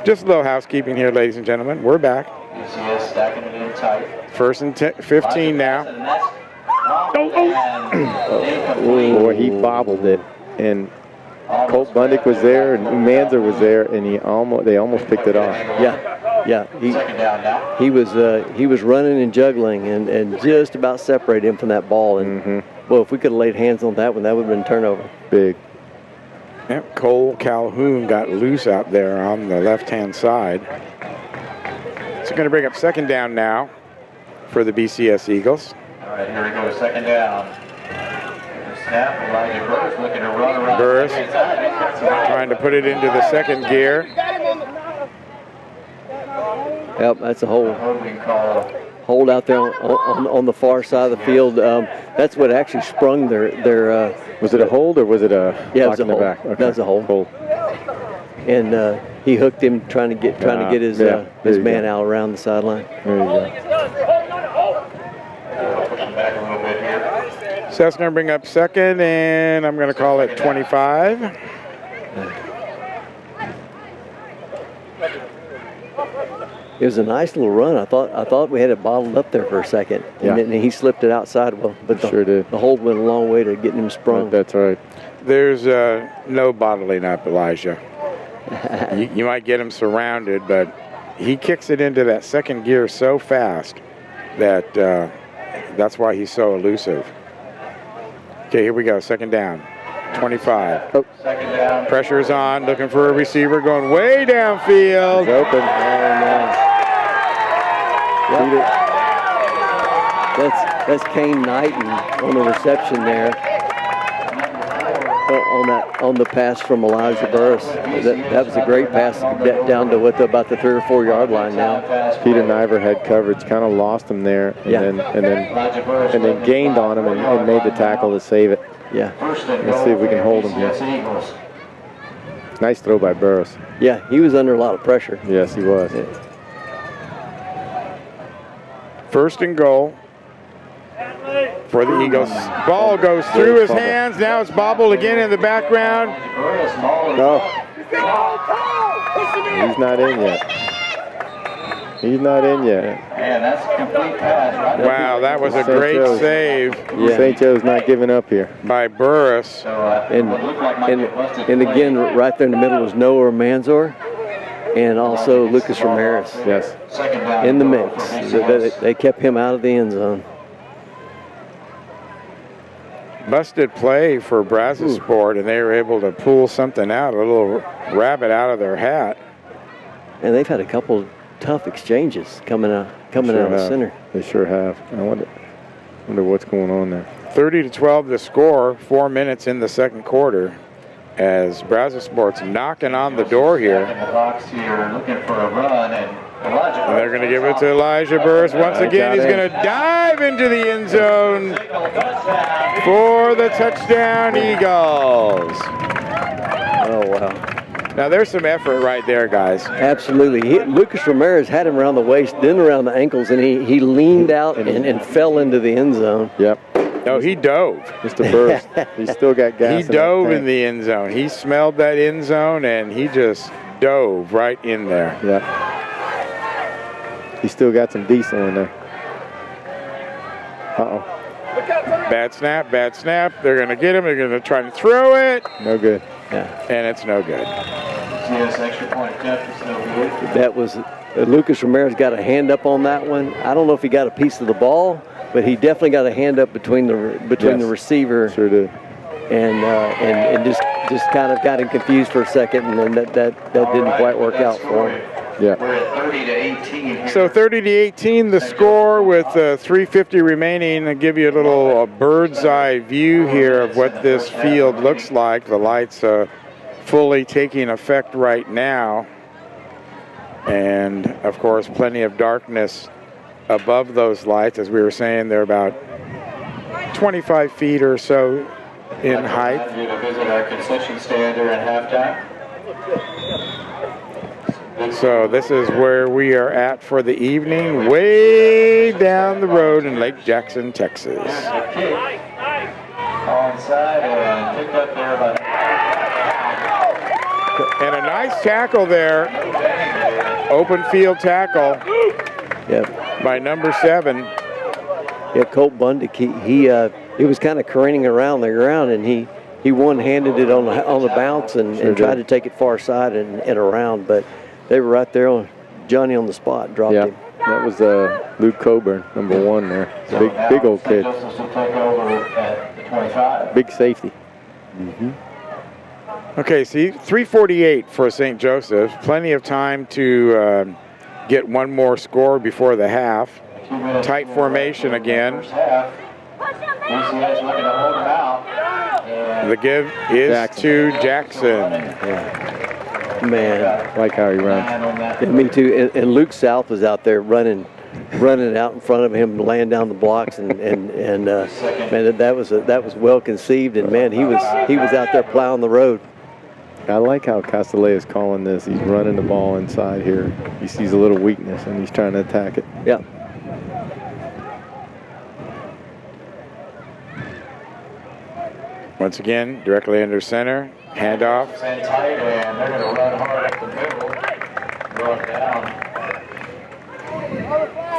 Just a little housekeeping here, ladies and gentlemen. We're back.
BCS stacking it in tight.
First and 15 now.
And that's
Oh,
Boy, he bobbled it, and Colt Bundick was there, and Umanza was there, and they almost picked it off.
Yeah. He was running and juggling, and just about separated him from that ball. And well, if we could have laid hands on that one, that would have been turnover.
Big.
Yep, Cole Calhoun got loose out there on the left-hand side. So going to bring up second down now for the BCS Eagles.
All right, here we go, second down. Snap, Elijah Burris looking to run around.
Burris trying to put it into the second gear.
Yep, that's a
Holding call.
hold out there on the far side of the field. That's what actually sprung their
was it a hold or was it a
yeah,
block
it was
in
a
the
hold.
back? Okay.
That was a hold. And he hooked him trying to get his man out around the sideline.
There you go.
Back a little bit here.
So that's going to bring up second, and I'm going to call it 25.
It was a nice little run. I thought we had it bottled up there for a second, and then he slipped it outside. Well, but
Sure did.
The hold went a long way to getting him sprung.
That's right.
There's no bottling up, Elijah. You might get him surrounded, but he kicks it into that second gear so fast that that's why he's so elusive. Okay, here we go. Second down. 25.
Oh.
Second down.
Pressure's on. Looking for a receiver going way downfield.
It's open.
That's Kane Knighton on the reception there. On the pass from Elijah Burris. That was a great pass down to about the 3 or 4 yard line now.
Peter Niver had coverage, kind of lost him there, and then gained on him and made the tackle to save it.
Yeah.
Let's see if we can hold him here. Nice throw by Burris.
Yeah, he was under a lot of pressure.
Yes, he was.
First and goal for the Eagles. Ball goes through his hands. Now it's bobbled again in the background.
No. He's not in yet. He's not in yet.
Man, that's a complete pass, right?
Wow, that was a great save
St. Joe's not giving up here.
by Burris.
And again, right there in the middle was Noah Manzor and also Lucas Ramirez.
Yes.
In the mix. So they kept him out of the end zone.
Busted play for Brazosport, and they were able to pull something out, a little rabbit out of their hat.
And they've had a couple tough exchanges coming out of the center.
They sure have. I wonder what's going on there.
30-12 the score, 4 minutes in the second quarter, as Brazosport's knocking on the door here.
In the box here, looking for a run, and
they're going to give it to Elijah Burris. Once again, he's going to dive into the end zone for the touchdown, Eagles.
Oh, wow.
Now, there's some effort right there, guys.
Absolutely. Lucas Ramirez had him around the waist, then around the ankles, and he leaned out and fell into the end zone.
Yep.
No, he dove.
Mr. Burris, he's still got gas.
He dove in the end zone. He smelled that end zone, and he just dove right in there.
Yeah. He's still got some diesel in there. Uh-oh.
Bad snap, bad snap. They're going to get him. They're going to try to throw it.
No good.
Yeah.
And it's no good.
yes, extra point attempt is no good.
That was Lucas Ramirez got a hand up on that one. I don't know if he got a piece of the ball, but he definitely got a hand up between the receiver.
Sure did.
And just kind of got him confused for a second, and then that didn't quite work out for him.
Yeah.
We're at 30-18.
So 30-18 the score with 3:50 remaining. I'll give you a little bird's eye view here of what this field looks like. The lights are fully taking effect right now. And, of course, plenty of darkness above those lights. As we were saying, they're about 25 feet or so in height.
Here to visit our concession stand during halftime.
So this is where we are at for the evening, way down the road in Lake Jackson, Texas.
Onside and picked up there by.
And a nice tackle there, open field tackle by number 7.
Yeah, Colt Bundick, was kind of careening around the ground, and he one-handed it on the bounce and tried to take it far side and around, but they were right there on Johnny on the spot, dropped him.
That was Luke Coburn, number 1 there. Big old kid. Big safety.
Okay, see, 3:48 for St. Joseph's. Plenty of time to get one more score before the half. Tight formation again. The give is to Jackson.
Man,
like how he runs.
Yeah, me too. And Luke South was out there running out in front of him, laying down the blocks, and man, that was well conceived. And man, he was out there plowing the road.
I like how Castellet is calling this. He's running the ball inside here. He sees a little weakness and he's trying to attack it.
Yeah.
Once again, directly under center, handoff.
And tight, and they're going to run hard up the middle. Run down.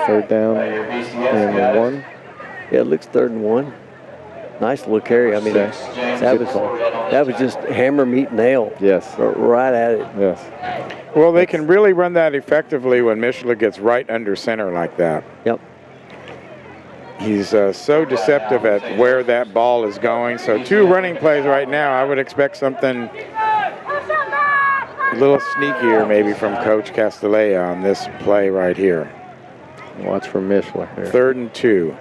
3rd down and 1.
Yeah, it looks 3rd and 1. Nice little carry. I mean, that was just hammer, meet, nail.
Yes.
Right at it.
Yes.
Well, they can really run that effectively when Mishler gets right under center like that.
Yep.
He's so deceptive at where that ball is going. So 2 running plays right now. I would expect something a little sneakier maybe from Coach Castellet on this play right here.
Watch for Mishler here.
3rd and 2.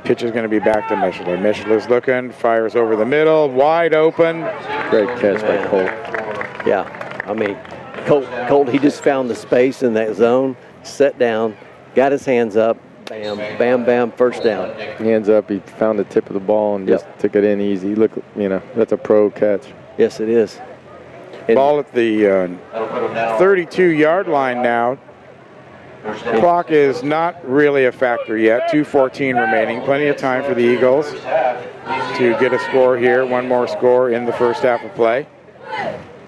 Pitch is going to be back to Mishler. Mishler's looking, fires over the middle, wide open.
Great catch by Colt.
Yeah, I mean, Colt, he just found the space in that zone, sat down, got his hands up, bam, bam, bam, first down.
Hands up, he found the tip of the ball and just took it in easy. Look, that's a pro catch.
Yes, it is. And
ball at the 32-yard line now. Clock is not really a factor yet. 2:14 remaining. Plenty of time for the Eagles to get a score here. One more score in the first half of play.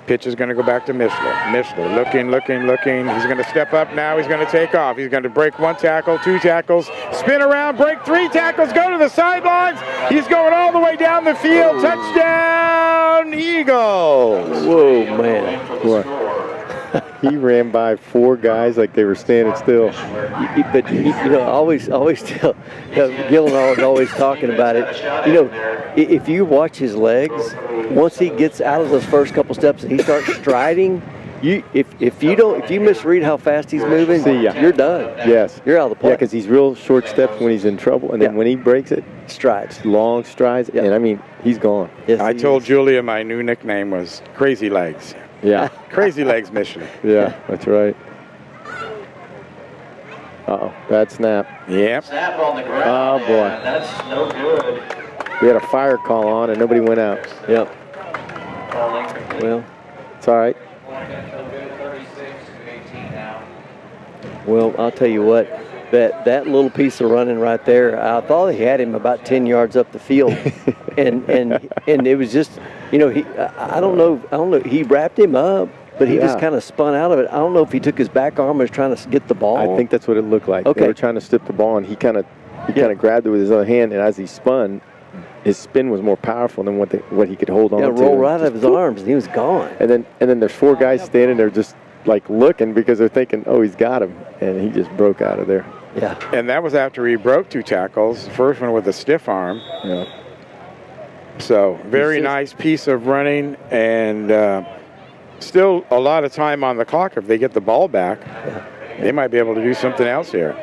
Pitch is going to go back to Mishler. Mishler looking. He's going to step up now. He's going to take off. He's going to break 1 tackle, 2 tackles, spin around, break 3 tackles, go to the sidelines. He's going all the way down the field. Touchdown, Eagles.
Whoa, man.
What? He ran by 4 guys like they were standing still.
But I always tell Gil and I was always talking about it. If you watch his legs, once he gets out of those first couple steps and he starts striding, if you misread how fast he's moving, you're done.
Yes,
you're out of the play.
Yeah, because he's real short steps when he's in trouble, and then when he breaks it,
strides,
long strides, and I mean he's gone.
Yes,
I told Julia my new nickname was Crazy Legs.
Yeah.
Crazy Legs Michelin.
Yeah, that's right. Uh-oh, bad snap.
Yep.
Snap on the ground.
Oh, boy.
That's no good.
We had a fire call on and nobody went out.
Yep. Well,
it's all right.
Well, I'll tell you what, that little piece of running right there, I thought he had him about 10 yards up the field. and it was just, I don't know, he wrapped him up, but he just kind of spun out of it. I don't know if he took his back arm and was trying to get the ball.
I think that's what it looked like.
Okay.
They were trying to strip the ball, and he kind of grabbed it with his other hand, and as he spun, his spin was more powerful than what he could hold on to.
Roll right out of his arms, and he was gone.
And then there's 4 guys standing there just like looking because they're thinking, oh, he's got him, and he just broke out of there.
Yeah.
And that was after he broke 2 tackles. The first one with a stiff arm.
Yeah.
So very nice piece of running, and still a lot of time on the clock. If they get the ball back, they might be able to do something else here.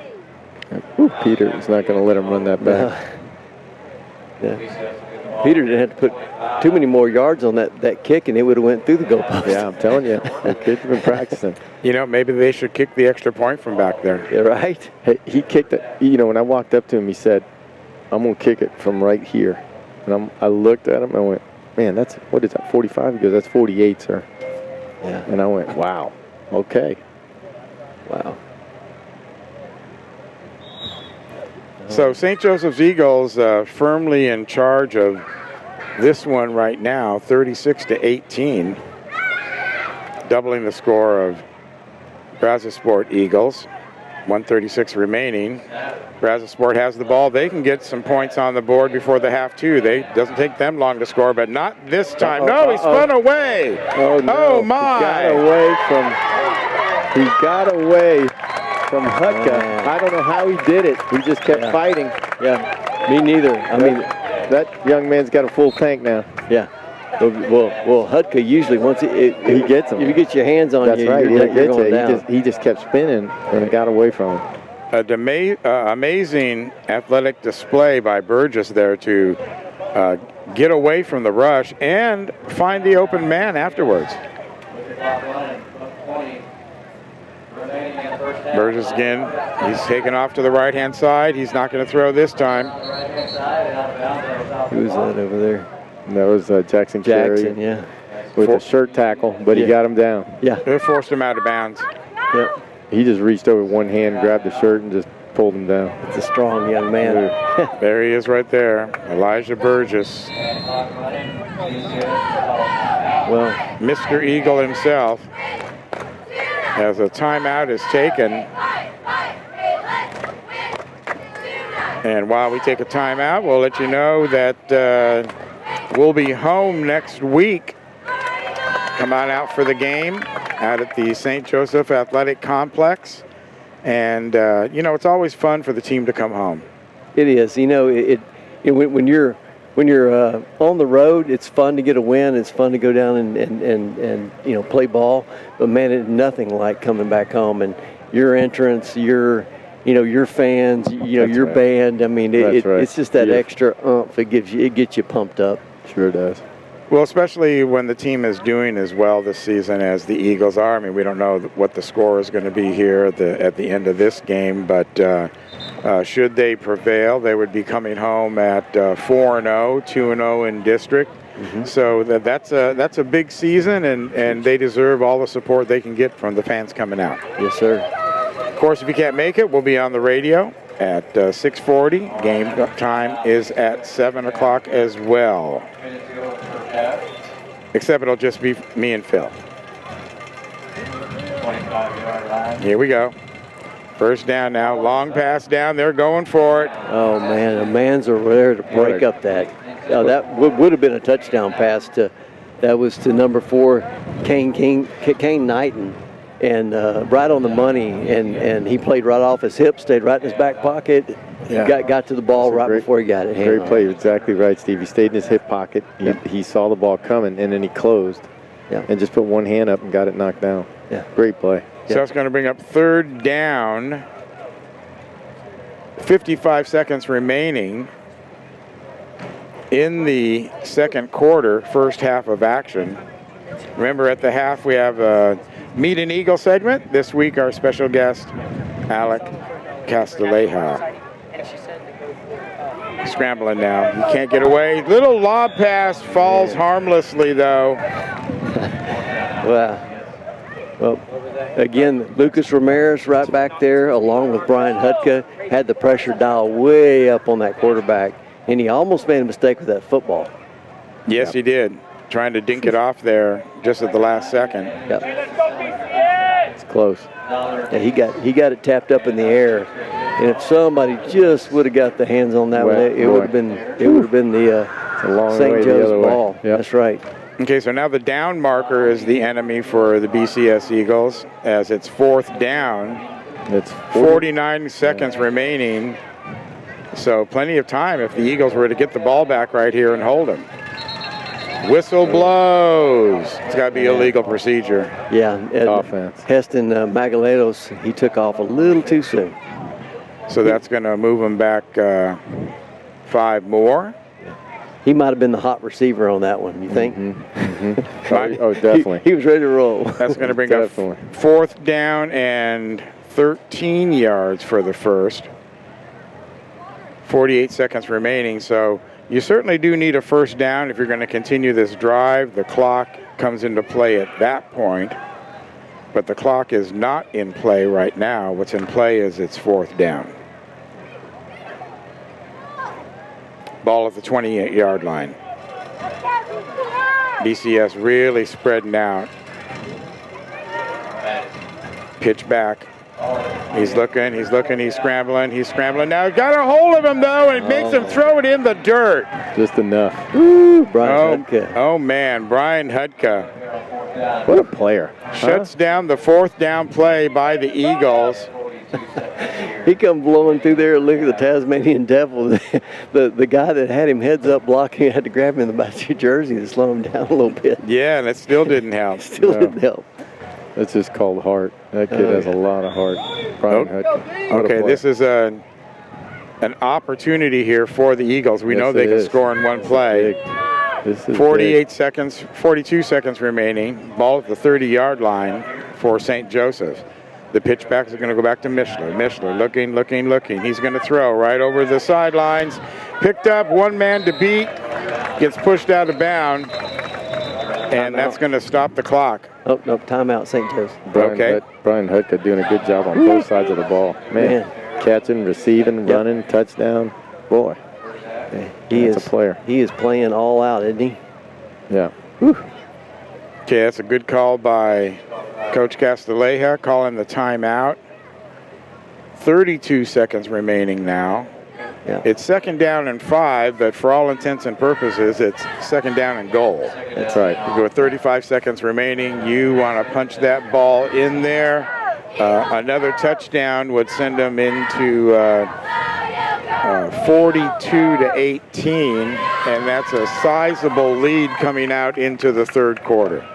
Peter is not going to let him run that back.
Peter didn't have to put too many more yards on that kick, and it would have went through the goalpost.
Yeah, I'm telling you, the kids have been practicing.
Maybe they should kick the extra point from back there.
Yeah, right.
Hey, he kicked it. When I walked up to him, he said, "I'm going to kick it from right here." And I looked at him and I went, "Man, what is that, 45?" He goes, "That's 48, sir."
Yeah.
And I went, "Wow, okay."
Wow.
So St. Joseph's Eagles firmly in charge of this one right now, 36-18, doubling the score of Brazosport Eagles. 1:36 remaining. Brazosport has the ball. They can get some points on the board before the half, too. Doesn't take them long to score, but not this time. No, he spun away.
Oh, no.
Oh, my.
He got away from Hutka. I don't know how he did it. He just kept fighting.
Yeah, me neither. I mean,
that young man's got a full tank now.
Yeah. Well, Hutka usually once he
gets him.
If you get your hands on
That's
you,
right.
you're going down.
He just kept spinning and got away from him.
Amazing athletic display by Burgess there to get away from the rush and find the open man afterwards. Burgess again, he's taken off to the right-hand side. He's not going to throw this time.
Who's that over there?
That was Jackson Carey.
Jackson, yeah.
With a shirt tackle, but he got him down.
Yeah.
They forced him out of bounds.
Yep.
He just reached over one hand, grabbed the shirt, and just pulled him down.
It's a strong young man.
There he is right there, Elijah Burgess.
Well,
Mr. Eagle himself. As a timeout is taken. And while we take a timeout, we'll let you know that we'll be home next week. Come on out for the game out at the St. Joseph Athletic Complex. And, it's always fun for the team to come home.
it is. When you're on the road, it's fun to get a win. It's fun to go down and play ball. But man, it's nothing like coming back home and your entrance, your fans, your band. I mean, it's just that extra oomph. It gets you pumped up.
Sure does.
Well, especially when the team is doing as well this season as the Eagles are. I mean, we don't know what the score is going to be here at the end of this game, but should they prevail, they would be coming home at 4-0, 2-0 in district. Mm-hmm. So that's a big season, and they deserve all the support they can get from the fans coming out.
Yes, sir.
Of course, if you can't make it, we'll be on the radio at 6:40. Game time is at 7 o'clock as well. Except it'll just be me and Phil. Here we go. First down now. Long pass down. They're going for it.
Oh, man. The Mans are there to break up that. That would have been a touchdown pass that was to number 4, Kane Knighton. And right on the money. And he played right off his hip, stayed right in his back pocket. Yeah. Got to the ball before he got it.
Great play. You're exactly right, Steve. He stayed in his hip pocket. He saw the ball coming, and then he closed and just put one hand up and got it knocked down.
Yeah.
Great play.
So it's going to bring up third down. 55 seconds remaining in the second quarter, first half of action. Remember, at the half, we have a Meet an Eagle segment. This week, our special guest, Alec Castilleja. Scrambling now. He can't get away. Little lob pass falls harmlessly, though.
Well, again, Lucas Ramirez right back there, along with Brian Hutka, had the pressure dial way up on that quarterback, and he almost made a mistake with that football.
Yes, he did. Trying to dink it off there just at the last second.
Yep.
It's close.
Yeah, he got it tapped up in the air, and if somebody just would have got the hands on that one, it would have been the St. Joe's ball. Yep. That's right.
Okay, so now the down marker is the enemy for the BCS Eagles as it's fourth down.
It's
49 seconds remaining, so plenty of time if the Eagles were to get the ball back right here and hold them. Whistle blows. It's got to be illegal procedure.
Yeah.
Offense.
Heston Magaletos, he took off a little too soon.
So that's going to move him back 5 more.
He might have been the hot receiver on that one, you think?
Mm-hmm. Oh, definitely.
He was ready to roll.
That's going to bring up fourth down and 13 yards for the first. 48 seconds remaining, so you certainly do need a first down if you're going to continue this drive. The clock comes into play at that point, but the clock is not in play right now. What's in play is it's fourth down. Ball at the 28-yard line. BCS really spreading out. Pitch back. He's looking, he's scrambling. Now got a hold of him, though, and it makes him throw it in the dirt.
Just enough.
Brian Hudka.
Oh, man, Brian Hudka.
What a player.
Shuts down the 4th down play by the Eagles.
He come blowing through there and look at the Tasmanian Devil. The guy that had him heads up blocking had to grab him in the back of his jersey to slow him down a little bit.
Yeah, and it still didn't help.
Didn't help.
That's just called heart. That kid has a lot of heart. Brian Hudka.
Okay, this is an opportunity here for the Eagles. We know they can score in one play.
This is
42 seconds remaining. Ball at the 30-yard line for St. Joseph. The pitchbacks are going to go back to Mishler. Mishler looking. He's going to throw right over the sidelines. Picked up, one man to beat. Gets pushed out of bounds. And that's going to stop the clock.
Oh, no, timeout, St. Joseph.
Brian Hudka doing a good job on both sides of the ball. Man. Catching, receiving, running, touchdown. Boy, he's a player.
He is playing all out, isn't he?
Yeah.
Whew. Okay, that's a good call by Coach Castilleja, calling the timeout. 32 seconds remaining now.
Yeah.
It's 2nd down and 5, but for all intents and purposes, it's 2nd down and goal.
That's right.
You go with 35 seconds remaining. You want to punch that ball in there. Another touchdown would send them into 42-18, and that's a sizable lead coming out into the 3rd quarter.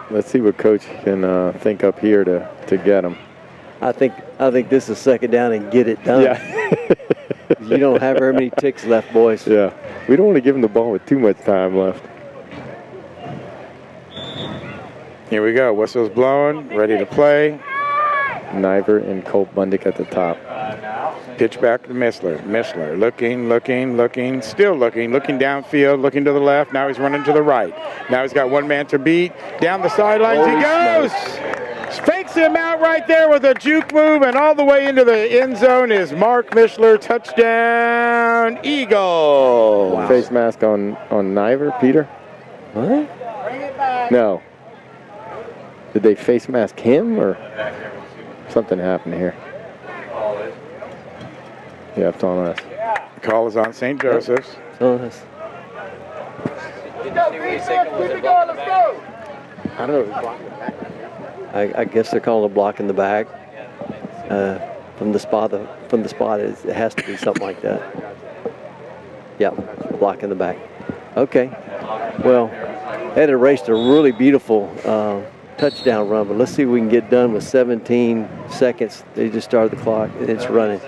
Let's see what Coach can think up here to get them.
I think this is 2nd down and get it done.
Yeah.
You don't have very many ticks left, boys.
Yeah. We don't want to give them the ball with too much time left.
Here we go. Whistle's blowing. Ready to play.
Niver and Colt Bundick at the top.
Pitch back to Mishler. Mishler looking, still looking downfield, looking to the left. Now he's running to the right. Now he's got one man to beat. Down the sidelines he goes. Fakes him out right there with a juke move, and all the way into the end zone is Mark Mishler. Touchdown, Eagles.
Wow. Face mask on Niver, Peter?
What?
No. Did they face mask him, or something happened here? Yeah, it's on us.
The call is on St. Joseph's.
It's on us.
I don't know.
I guess they're calling a block in the back. From the spot, it has to be something like that. Yep, block in the back. Okay. Well, that erased a really beautiful touchdown run, but let's see if we can get done with 17 seconds. They just started the clock, and it's running.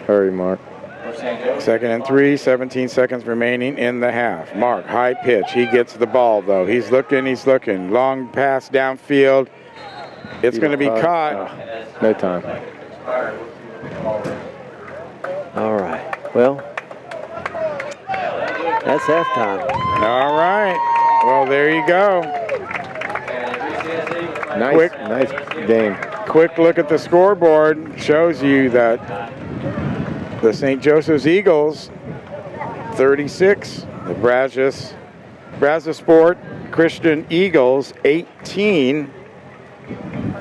Hurry, Mark.
2nd and 3, 17 seconds remaining in the half. Mark, high pitch. He gets the ball, though. He's looking. Long pass downfield. It's going to be caught.
No time.
All right. Well, that's halftime.
All right. Well, there you go.
Nice game.
Quick look at the scoreboard shows you that the St. Joseph's Eagles 36, the Brazosport Christian Eagles 18.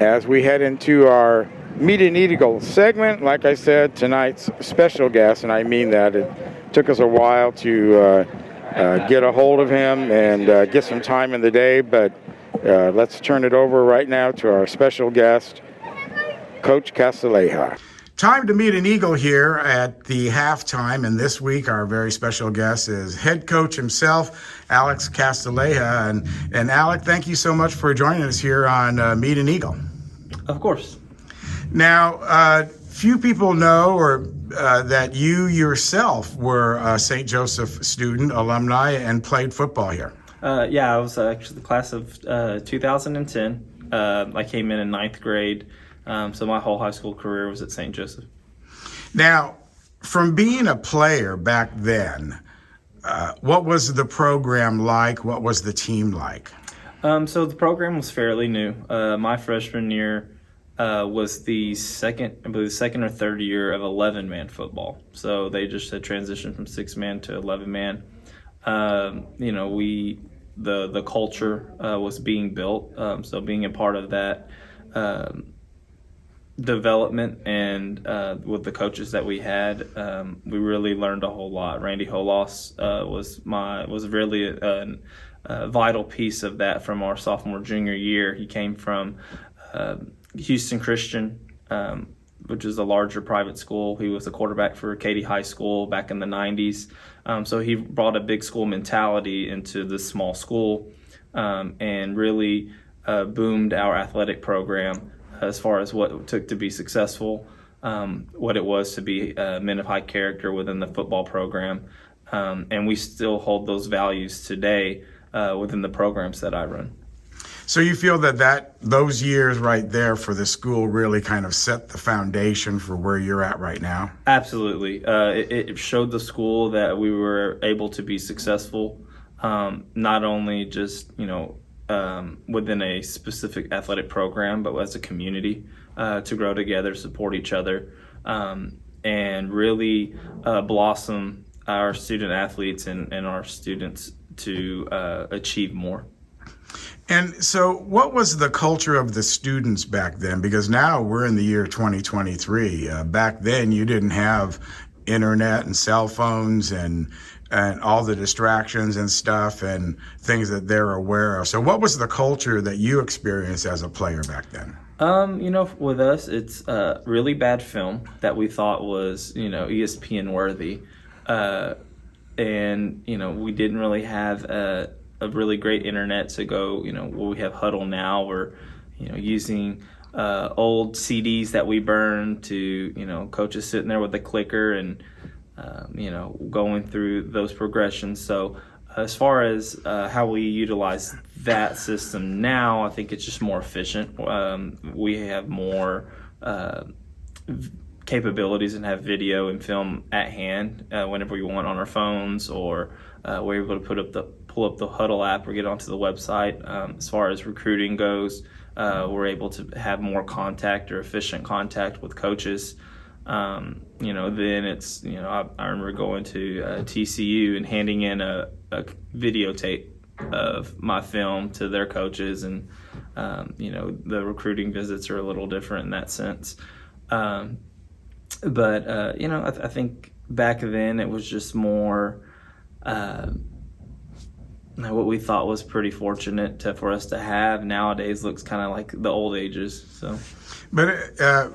As we head into our Meet an Eagle segment, like I said, tonight's special guest, and I mean that, it took us a while to get a hold of him and get some time in the day, but let's turn it over right now to our special guest, Coach Castilleja. Time to meet an Eagle here at the halftime, and this week our very special guest is head coach himself, Alex Castilleja. And Alec, thank you so much for joining us here on Meet an Eagle.
Of course.
Now, few people know that you yourself were a St. Joseph student, alumni, and played football here.
Yeah, I was actually the class of 2010. I came in 9th grade. So my whole high school career was at St. Joseph.
Now, from being a player back then, what was the program like? What was the team like?
So the program was fairly new. My freshman year was the second or third year of 11-man football. So they just had transitioned from 6-man to 11-man. The culture was being built. So being a part of that, development and with the coaches that we had, we really learned a whole lot. Randy Holos was really a vital piece of that from our sophomore junior year. He came from Houston Christian, which is a larger private school. He was a quarterback for Katy High School back in the 90s. So he brought a big school mentality into this small school and really boomed our athletic program as far as what it took to be successful, what it was to be men of high character within the football program. And we still hold those values today within the programs that I run.
So you feel that those years right there for the school really kind of set the foundation for where you're at right now?
Absolutely. It showed the school that we were able to be successful, not only just, within a specific athletic program, but as a community, to grow together, support each other, and really blossom our student athletes and our students to achieve more.
And so what was the culture of the students back then? Because now we're in the year 2023. Back then you didn't have internet and cell phones and all the distractions and stuff and things that they're aware of. So what was the culture that you experienced as a player back then?
With us, it's really bad film that we thought was, ESPN worthy. And, we didn't really have a really great internet to go, we have Huddle now. We're, using old CDs that we burned to, coaches sitting there with a clicker and, going through those progressions. So as far as how we utilize that system now, I think it's just more efficient. We have more capabilities and have video and film at hand whenever we want on our phones, or we're able to pull up the Huddle app or get onto the website. As far as recruiting goes, we're able to have more contact or efficient contact with coaches. Then it's, I remember going to TCU and handing in a videotape of my film to their coaches, and the recruiting visits are a little different in that sense. But I think back then it was just more what we thought was pretty fortunate for us to have. Nowadays looks kind of like the old ages. So,
but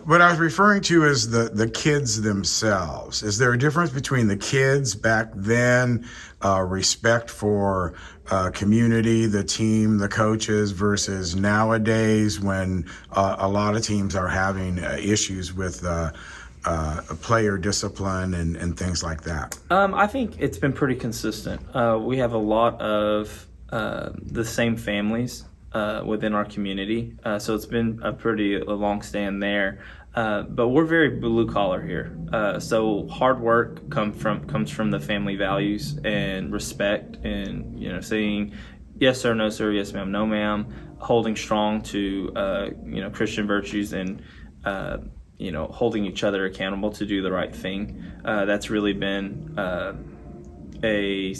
what I was referring to is the kids themselves. Is there a difference between the kids back then, respect for community, the team, the coaches, versus nowadays when a lot of teams are having issues with player discipline and things like that?
I think it's been pretty consistent. We have a lot of the same families within our community, so it's been a pretty long stand there. But we're very blue collar here, so hard work comes from the family values and respect, and saying yes sir, no sir, yes ma'am, no ma'am, holding strong to Christian virtues and holding each other accountable to do the right thing. That's really been a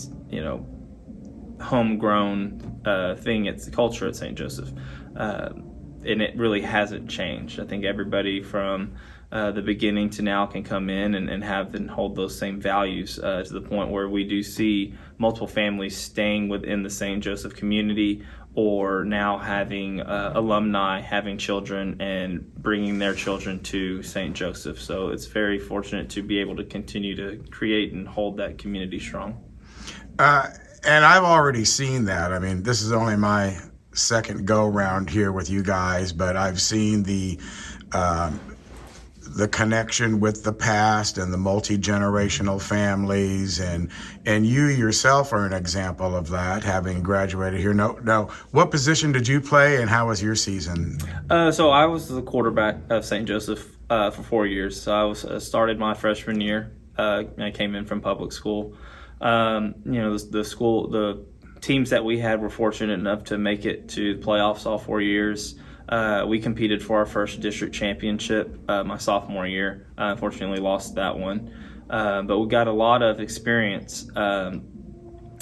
homegrown thing. It's the culture at St. Joseph, and it really hasn't changed. I think everybody from the beginning to now can come in and have and hold those same values to the point where we do see multiple families staying within the St. Joseph community, or now having alumni having children and bringing their children to St. Joseph. So it's very fortunate to be able to continue to create and hold that community strong.
And I've already seen that. I mean, this is only my second go round here with you guys, but I've seen the connection with the past and the multi-generational families, and you yourself are an example of that, having graduated here. No, what position did you play, and how was your season?
So I was the quarterback of St. Joseph for 4 years. So I started my freshman year. I came in from public school. The teams that we had were fortunate enough to make it to the playoffs all 4 years. We competed for our first district championship my sophomore year. Unfortunately lost that one. But we got a lot of experience. An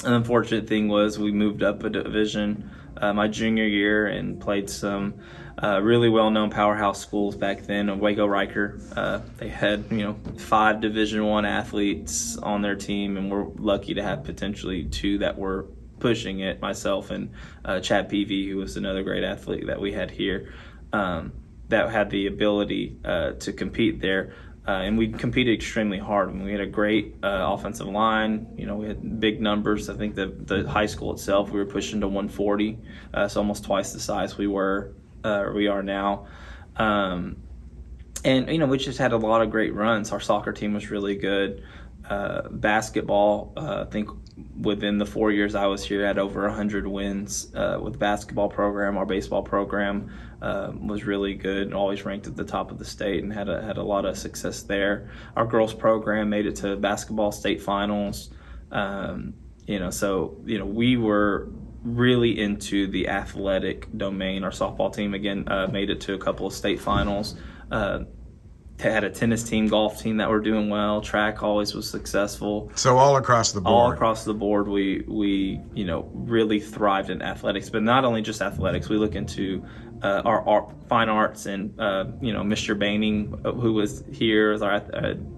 unfortunate thing was we moved up a division my junior year and played some really well-known powerhouse schools back then. Waco Riker, they had 5 Division I athletes on their team, and we're lucky to have potentially 2 that were pushing it. Myself and Chad Peavy, who was another great athlete that we had here, that had the ability to compete there. And we competed extremely hard. I mean, we had a great offensive line. We had big numbers. I think the high school itself, we were pushing to 140, so almost twice the size we are now. And we just had a lot of great runs. Our soccer team was really good. Basketball, I think within the 4 years I was here, had over 100 wins with the basketball program. Our baseball program was really good and always ranked at the top of the state and had a lot of success there. Our girls program made it to basketball state finals. So we were really into the athletic domain. Our softball team again made it to a couple of state finals. Had a tennis team, golf team that were doing well. Track always was successul.
So all across the board.
All across the board, we really thrived in athletics. But not only just athletics, we look into our fine arts and Mr. Baining, who was here as our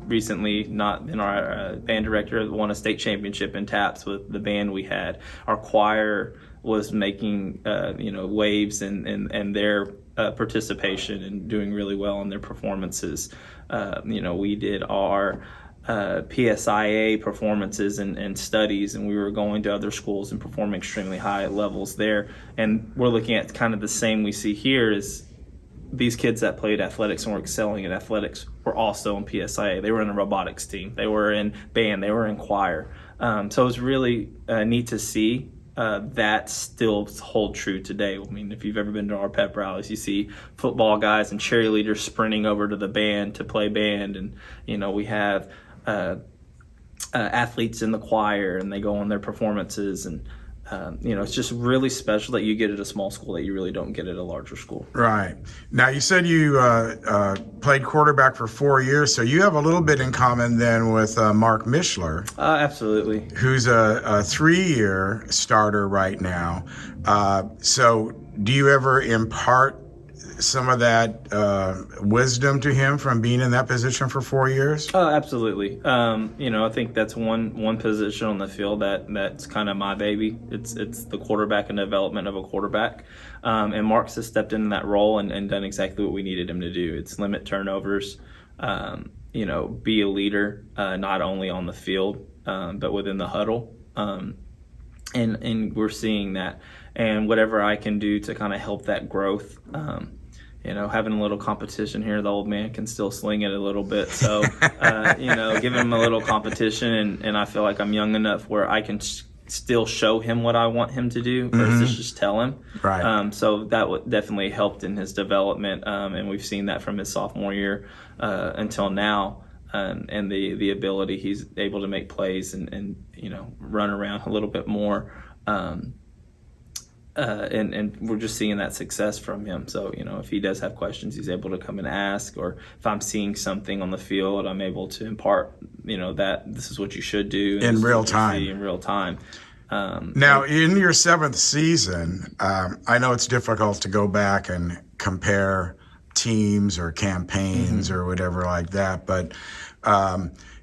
recently not been our band director, won a state championship in taps with the band we had. Our choir was making waves and their participation and doing really well in their performances. We did our PSIA performances and studies, and we were going to other schools and performing extremely high levels there. And we're looking at kind of the same we see here is these kids that played athletics and were excelling in athletics were also in PSIA. They were in a robotics team. They were in band. They were in choir. So it was really neat to see that still hold true today. I mean, if you've ever been to our pep rallies, you see football guys and cheerleaders sprinting over to the band to play band, and we have athletes in the choir, and they go on their performances, and it's just really special that you get at a small school that you really don't get at a larger school.
Right. Now, you said you played quarterback for 4 years, so you have a little bit in common then with Mark Mishler.
Absolutely.
Who's a 3-year starter right now. So do you ever impart some of that wisdom to him from being in that position for 4 years?
Absolutely. I think that's one position on the field that's kind of my baby. It's the quarterback and development of a quarterback. And Marks has stepped into that role and done exactly what we needed him to do. It's limit turnovers, be a leader, not only on the field, but within the huddle. And we're seeing that. And whatever I can do to kind of help that growth, having a little competition here, the old man can still sling it a little bit. So, giving him a little competition, and I feel like I'm young enough where I can still show him what I want him to do versus just tell him.
Right.
So that definitely helped in his development, and we've seen that from his sophomore year until now. And the ability he's able to make plays and run around a little bit more. And we're just seeing that success from him. So, if he does have questions, he's able to come and ask, or if I'm seeing something on the field, I'm able to impart, that this is what you should do.
In real time.
In real time.
Now, in your 7th season, I know it's difficult to go back and compare teams or campaigns or whatever like that, but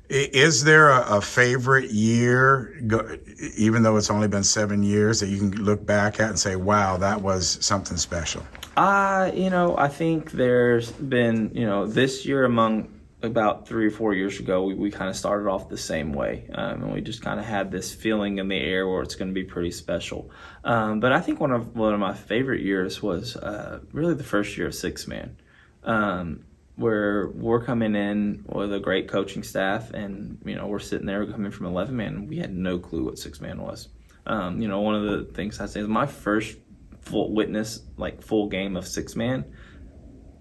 is there a favorite year, even though it's only been 7 years, that you can look back at and say, wow, that was something special?
I think there's been, this year among about 3 or 4 years ago, we kind of started off the same way. And we just kind of had this feeling in the air where it's going to be pretty special. But I think one of my favorite years was really the first year of 6-man. Where we're coming in with a great coaching staff, and we're sitting there coming from 11-man, and we had no clue what 6-man was. One of the things I say is my first full game of 6-man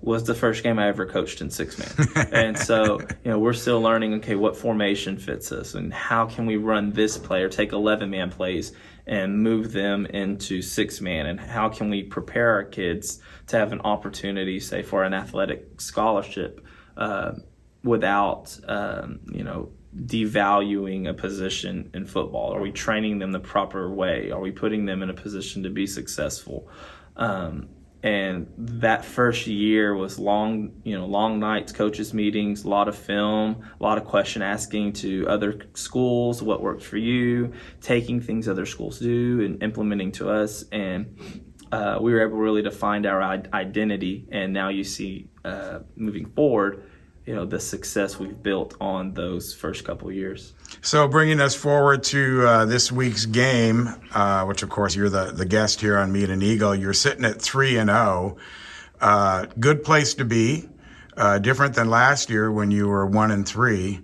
was the first game I ever coached in 6-man. And so, we're still learning, okay, what formation fits us, and how can we run this play or take 11-man plays and move them into 6-man, and how can we prepare our kids to have an opportunity, say, for an athletic scholarship without, devaluing a position in football? Are we training them the proper way? Are we putting them in a position to be successful? And that first year was long nights, coaches meetings, a lot of film, a lot of question asking to other schools, what worked for you, taking things other schools do and implementing to us. And we were able really to find our identity. And now you see moving forward, the success we've built on those first couple of years.
So bringing us forward to this week's game, which of course you're the guest here on Meet an Eagle. You're sitting at 3-0. Good place to be. Different than last year when you were 1-3.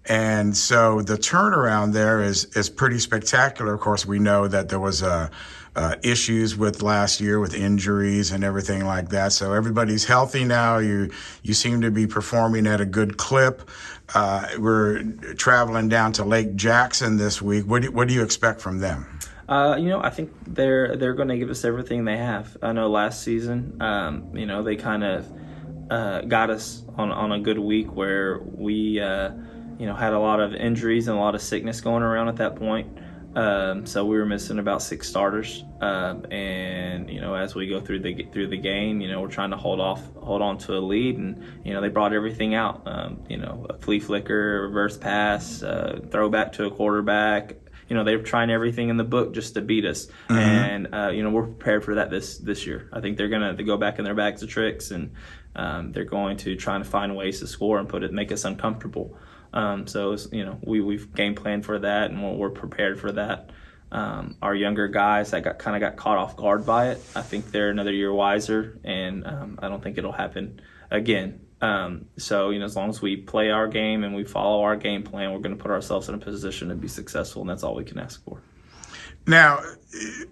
And so the turnaround there is pretty spectacular. Of course, we know that there was issues with last year with injuries and everything like that. So everybody's healthy now. You seem to be performing at a good clip. We're traveling down to Lake Jackson this week. What do you expect from them?
I think they're going to give us everything they have. I know last season, they kind of got us on a good week where we, had a lot of injuries and a lot of sickness going around at that point. So we were missing about 6 starters, and as we go through the game, we're trying to hold on to a lead, and they brought everything out. A flea flicker, reverse pass, throwback to a quarterback. They were trying everything in the book just to beat us, and we're prepared for that this year. I think they're gonna go back in their bags of tricks, and they're going to try to find ways to score and make us uncomfortable. So we've game planned for that, and we're prepared for that. Our younger guys that got caught off guard by it, I think they're another year wiser, and I don't think it'll happen again. So as long as we play our game and we follow our game plan, we're going to put ourselves in a position to be successful, and that's all we can ask for.
Now,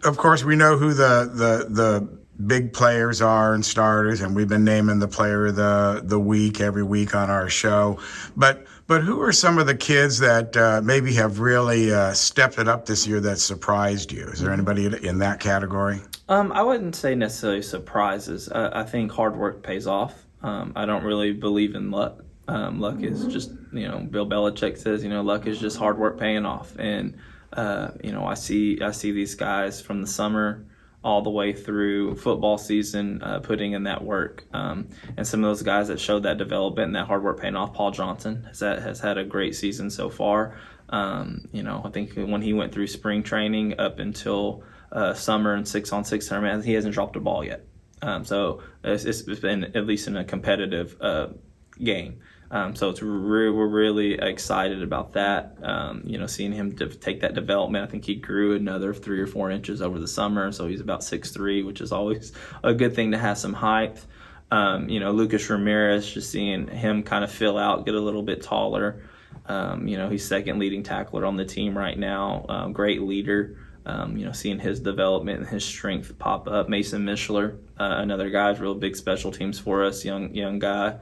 of course, we know who the big players are and starters, and we've been naming the player of the week every week on our show. But who are some of the kids that maybe have really stepped it up this year that surprised you? Is there anybody in that category?
I wouldn't say necessarily surprises. I think hard work pays off. I don't really believe in luck. Luck is just, Bill Belichick says, luck is just hard work paying off. And, I see these guys from the summer all the way through football season, putting in that work. And some of those guys that showed that development and that hard work paying off, Paul Johnson has had a great season so far. I think when he went through spring training up until summer and 6-on-6 tournament, he hasn't dropped a ball yet. So it's been at least in a competitive game. So we're really excited about that. Seeing him take that development. I think he grew another 3 or 4 inches over the summer. So he's about 6'3", which is always a good thing to have some height. Lucas Ramirez, just seeing him kind of fill out, get a little bit taller. He's second leading tackler on the team right now. Great leader. Seeing his development and his strength pop up. Mason Mishler, another guy's real big special teams for us, young guy.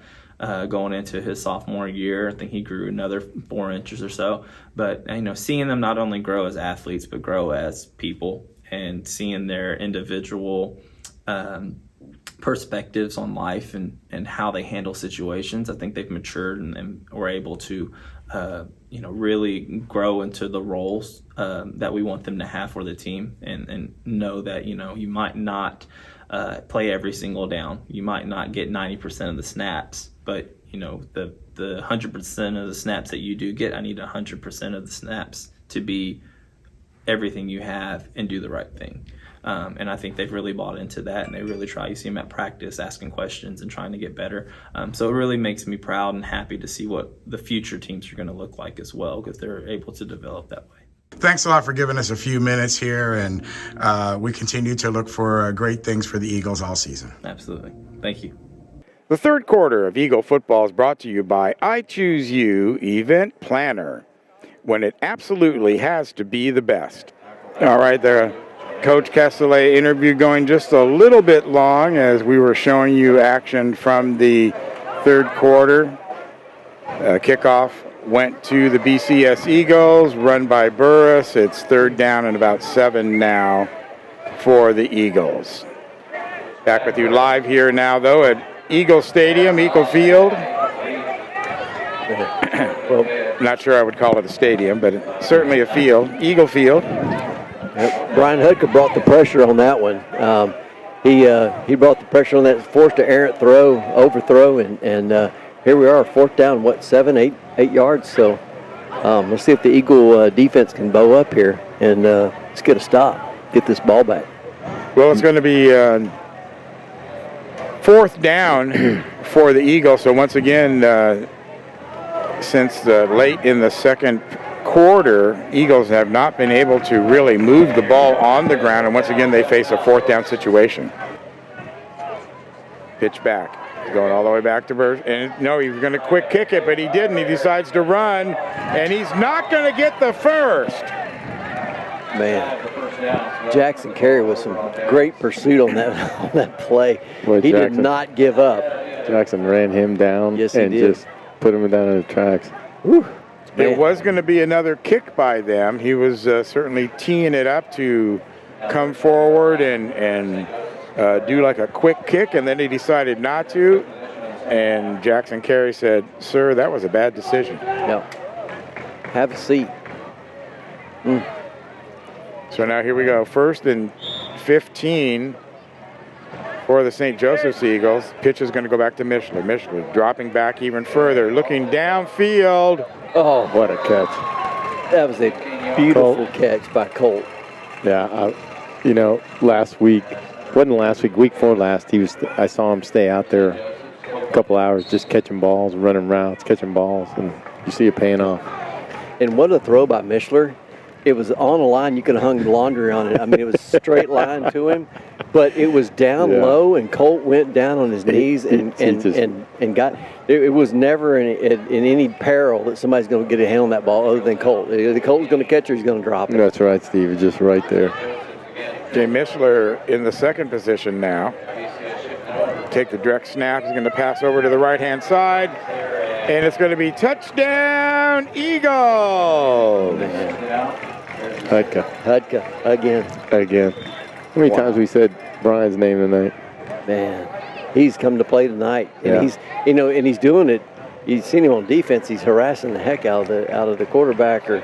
Going into his sophomore year, I think he grew another 4 inches or so. But seeing them not only grow as athletes but grow as people, and seeing their individual perspectives on life and how they handle situations, I think they've matured and were able to really grow into the roles that we want them to have for the team, and know that you might not play every single down, you might not get 90% of the snaps, but the 100% of the snaps that you do get, I need 100% of the snaps to be everything you have and do the right thing. And I think they've really bought into that, and they really try. You see them at practice asking questions and trying to get better. So it really makes me proud and happy to see what the future teams are going to look like as well, because they're able to develop that way.
Thanks a lot for giving us a few minutes here, and we continue to look for great things for the Eagles all season.
Absolutely. Thank you.
The third quarter of Eagle football is brought to you by I Choose You Event Planner, when it absolutely has to be the best. All right, there. Coach Castellet interview going just a little bit long as we were showing you action from the third quarter. Kickoff went to the BCS Eagles, run by Burris. It's third down and about 7 now for the Eagles. Back with you live here now, though, at Eagle Stadium, Eagle Field. well, not sure I would call it a stadium, but certainly a field, Eagle Field.
Yep. Brian Hudka brought the pressure on that one. He brought the pressure on that, forced an errant throw, overthrow, and here we are, 4th down, 7, 8 yards. So let's see if the Eagle defense can bow up here and let's get a stop, get this ball back.
Well, it's going to be 4th down for the Eagles. So once again, since late in the second quarter, Eagles have not been able to really move the ball on the ground, and once again they face a 4th down situation. Pitch back. He's going all the way back to Burr. And no, he was going to quick kick it, but he didn't. He decides to run, and he's not going to get the first.
Man, Jackson Carey with some great pursuit on that play.
Boy,
he
Jackson
did not give up.
Jackson ran him down and just put him down in the tracks.
Whew.
It was going to be another kick by them. He was certainly teeing it up to come forward and do like a quick kick, and then he decided not to. And Jackson Carey said, "Sir, that was a bad decision."
No. Have a seat.
So now here we go. 1st and 15 for the St. Joseph's Eagles. Pitch is going to go back to Mishler. Mishler dropping back even further, looking downfield.
Oh,
What a catch.
that was a beautiful catch by Colt.
Yeah, last week, wasn't last week, week 4 last, I saw him stay out there a couple hours just catching balls, running routes, catching balls, and you see it paying off.
And what a throw by Mishler. It was on a line. You could have hung laundry on it. I mean, it was a straight line to him, but it was down low, and Colt went down on his knees and got. It was never in any peril that somebody's going to get a hand on that ball other than Colt. The Colt's going to catch her, he's going to drop it.
That's right, Steve. It's just right there.
Jay Mishler in the second position now. Take the direct snap. He's going to pass over to the right-hand side. And it's going to be touchdown, Eagles!
Hudka
Again. How many times we said Brian's name tonight?
Man, he's come to play tonight. And
Yeah.
he's doing it. You've seen him on defense. He's harassing the heck out of the quarterback, or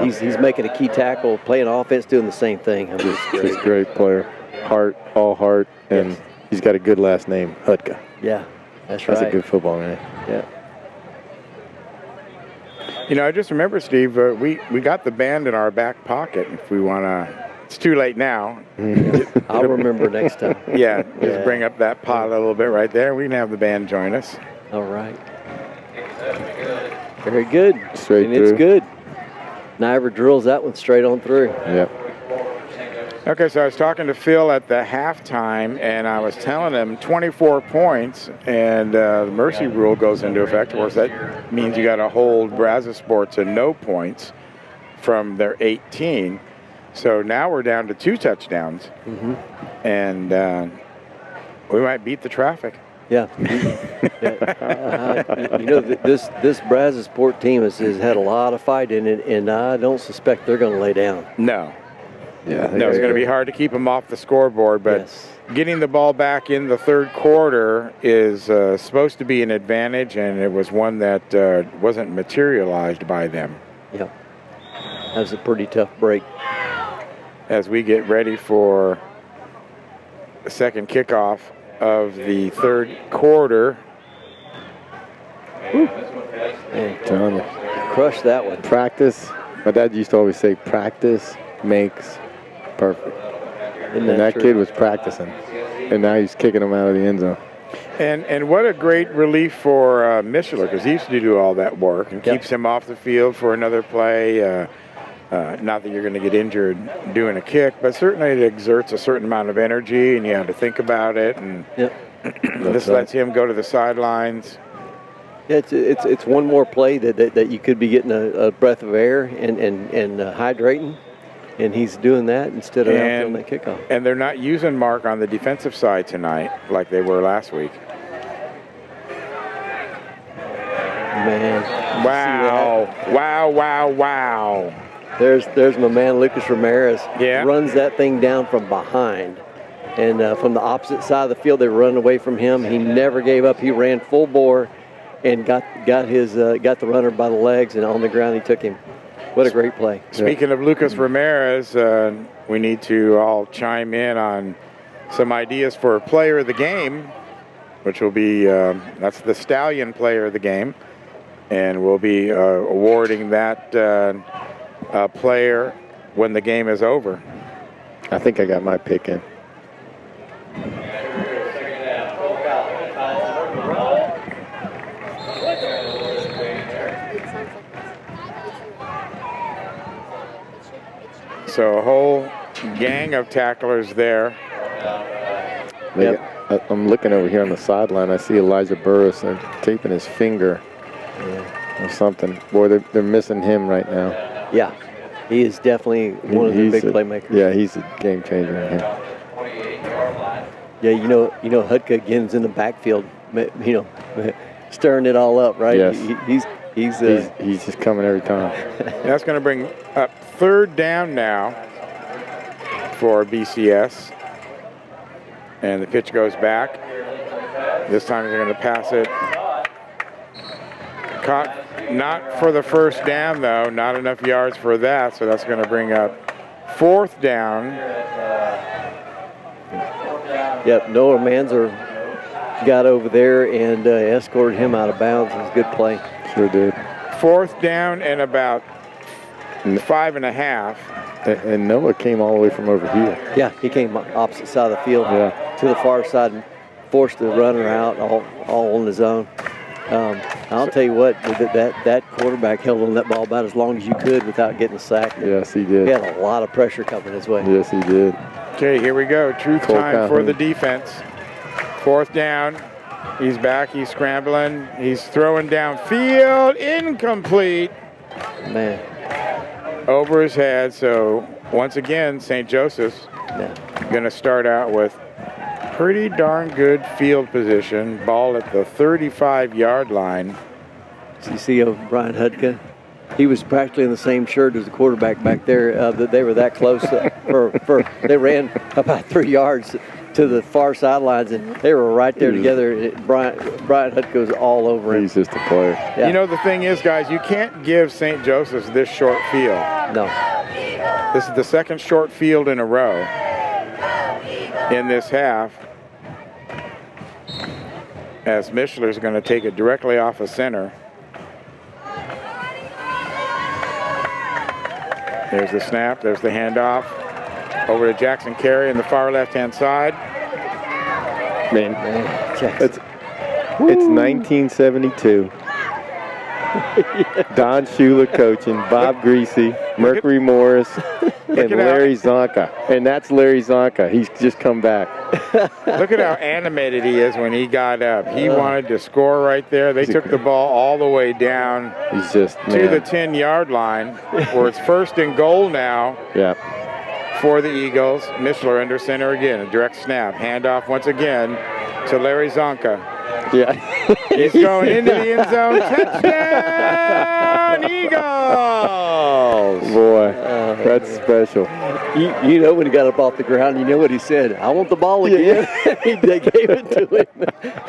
he's making a key tackle, playing offense, doing the same thing. I mean,
He's a great player. All heart, and he's got a good last name, Hudka.
Yeah, that's right.
That's a good football man.
Yeah.
I just remember, Steve, we got the band in our back pocket if we want to. It's too late now.
I'll remember next time.
Yeah, just bring up that pot a little bit right there. We can have the band join us.
All right. Very good.
Straight
and
through.
It's good. Niagara drills that one straight on through.
Yep.
Okay, so I was talking to Phil at the halftime, and I was telling him 24 points, and the mercy rule goes into effect. Of course, that means you got to hold Brazosport to no points from their 18. So now we're down to 2 touchdowns, and we might beat the traffic.
Yeah. This Brazosport team has had a lot of fight in it, and I don't suspect they're going to lay down.
No.
Yeah.
No, it's going to be hard to keep them off the scoreboard, but getting the ball back in the third quarter is supposed to be an advantage, and it was one that wasn't materialized by them.
Yeah. That was a pretty tough break.
As we get ready for the second kickoff of the third quarter.
Telling you.
Crush that one.
Practice. My dad used to always say, practice makes perfect.
Isn't
And that
true?
kid was practicing, and now he's kicking them out of the end zone.
And what a great relief for Mishler, because he used to do all that work and keeps him off the field for another play. Not that you're going to get injured doing a kick, but certainly it exerts a certain amount of energy, and you have to think about it. And this lets him go to the sidelines.
Yeah, it's one more play that you could be getting a breath of air and hydrating, and he's doing that instead of out on that kickoff.
And they're not using Mark on the defensive side tonight like they were last week.
Man.
Wow.
There's my man Lucas Ramirez.
Yeah.
Runs that thing down from behind. And from the opposite side of the field, they run away from him. He never gave up. He ran full bore and got the runner by the legs, and on the ground he took him. What a great play.
Speaking of Lucas Ramirez, we need to all chime in on some ideas for player of the game, which will be, that's the Stallion Player of the game. And we'll be awarding that player when the game is over.
I think I got my pick in.
So a whole gang of tacklers there.
I'm looking over here on the sideline. I see Elijah Burris. They're taping his finger or something. Boy, they're missing him right now.
Yeah, he is definitely one of the big playmakers.
Yeah, he's a game changer in here.
Yeah, you know, Hudka again's in the backfield, stirring it all up, right?
Yes. He's just coming every time.
That's going to bring up third down now for BCS. And the pitch goes back. This time they're going to pass it. Caught not for the first down, though. Not enough yards for that. So that's going to bring up fourth down.
Yep, Noah Manzer got over there and escorted him out of bounds. It was a good play.
Sure did.
Fourth down and about 5.5.
And Noah came all the way from over here.
Yeah, he came opposite side of the field to the far side and forced the runner out all on his own. I'll tell you what, that quarterback held on that ball about as long as you could without getting sacked.
Yes, he did.
He had a lot of pressure coming his way.
Yes, he did.
Okay, here we go. Truth time for the defense. Fourth down. He's back. He's scrambling. He's throwing downfield. Incomplete.
Man.
Over his head. So once again, St. Joseph's going to start out with pretty darn good field position. Ball at the 35-yard line.
So you see Brian Hudka? He was practically in the same shirt as the quarterback back there. That they were that close. They ran about 3 yards to the far sidelines, and they were right there together. Brian Hudka was all over him.
He's just a player.
Yeah. You know, the thing is, guys, you can't give St. Joseph's this short field.
No.
This is the second short field in a row in this half, as Mishler's going to take it directly off of center. There's the snap. There's the handoff. Over to Jackson Carey in the far left-hand side.
Man, it's 1972. Don Shula coaching, Bob Greasy, Mercury Morris, and Larry Zonka. And that's Larry Zonka. He's just come back.
Look at how animated he is when he got up. He wanted to score right there. They took the ball all the way down to the 10-yard line, where it's first and goal now.
Yeah.
For the Eagles. Mishler under center again. A direct snap. Handoff once again to Larry Zonka.
Yeah.
He's going into the end zone. Touchdown, Eagles!
Boy, that's special.
You know when he got up off the ground, you know what he said. I want the ball again. They gave it to him.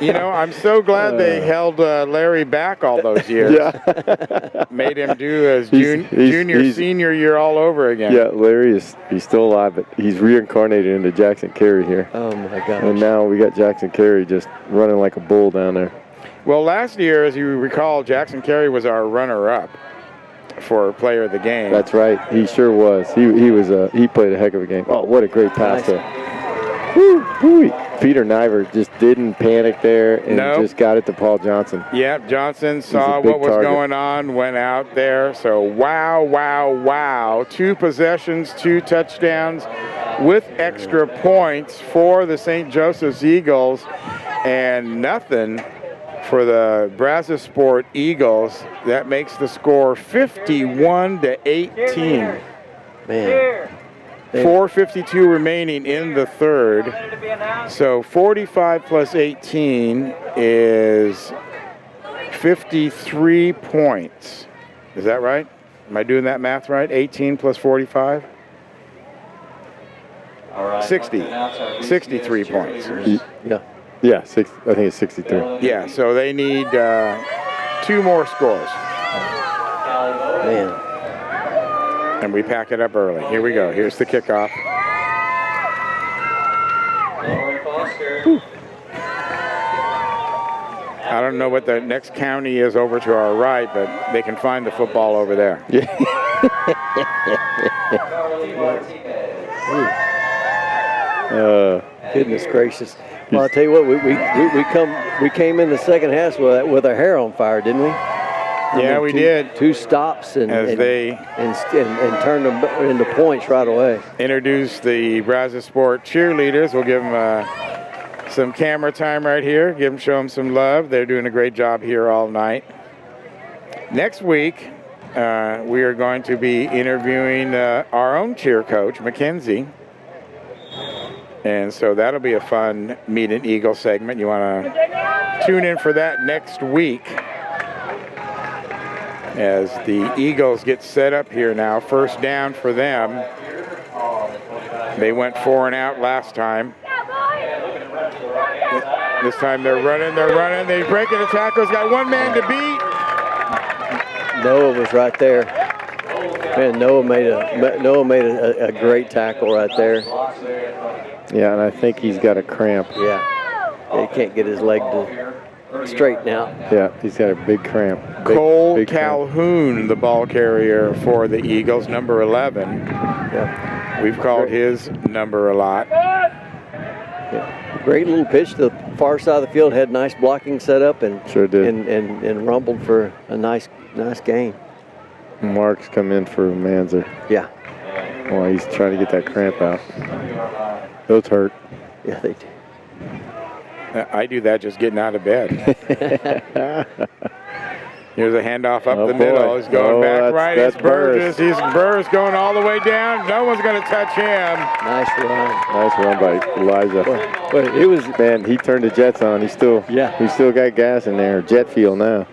You know, I'm so glad they held Larry back all those years.
Yeah.
Made him do his senior year all over again.
Yeah, Larry he's still alive, but he's reincarnated into Jackson Carey here.
Oh my gosh.
And now we got Jackson Carey just running like a bull down there.
Well, last year, as you recall, Jackson Carey was our runner-up for player of the game.
That's right. He sure was. He played a heck of a game. Oh, what a great pass there. Woo. Peter Niver just didn't panic there and just got it to Paul Johnson.
Yep, Johnson saw what was going on, went out there. So wow. 2 possessions, 2 touchdowns with extra points for the St. Joseph's Eagles, and nothing for the Brazosport Eagles. That makes the score 51-18.
Man.
4:52 remaining in the third. So 45 plus 18 is 53 points. Is that right? Am I doing that math right? 18 plus 45?
All right.
63 points.
Yeah, I think it's 63.
Yeah, so they need 2 more scores.
Man.
And we pack it up early. Here we go. Here's the kickoff. I don't know what the next county is over to our right, but they can find the football over there.
Goodness gracious. Well, I'll tell you what, we came in the second half with our hair on fire, didn't we?
Yeah, we did.
2 stops and
they
turned them into points right away.
Introduce the Brazosport cheerleaders. We'll give them some camera time right here. Show them some love. They're doing a great job here all night. Next week, we are going to be interviewing our own cheer coach, Mackenzie. And so that'll be a fun Meet an Eagle segment. You want to tune in for that next week as the Eagles get set up here now. First down for them. They went 4 and out last time. This time they're running. They're breaking the tackles. Got 1 man to beat.
Noah was right there. Man, Noah made a great tackle right there.
Yeah, and I think he's got a cramp.
Yeah, he can't get his leg to straighten out.
Yeah, he's got a big cramp.
Cole Calhoun, the ball carrier for the Eagles, number 11.
Yeah.
We've called his number a lot.
Yeah. Great little pitch to the far side of the field. Had nice blocking set up and
sure did.
And rumbled for a nice gain.
Mark's come in for Manzer.
Yeah.
Well, he's trying to get that cramp out. Those hurt.
Yeah, they do.
I do that just getting out of bed. Here's a handoff up the middle. He's going back right. It's Burgess. Burgess going all the way down. No one's going to touch him.
Nice run.
Nice run by Elijah.
But it was,
man, he turned the jets on. He still got gas in there. Jet fuel now.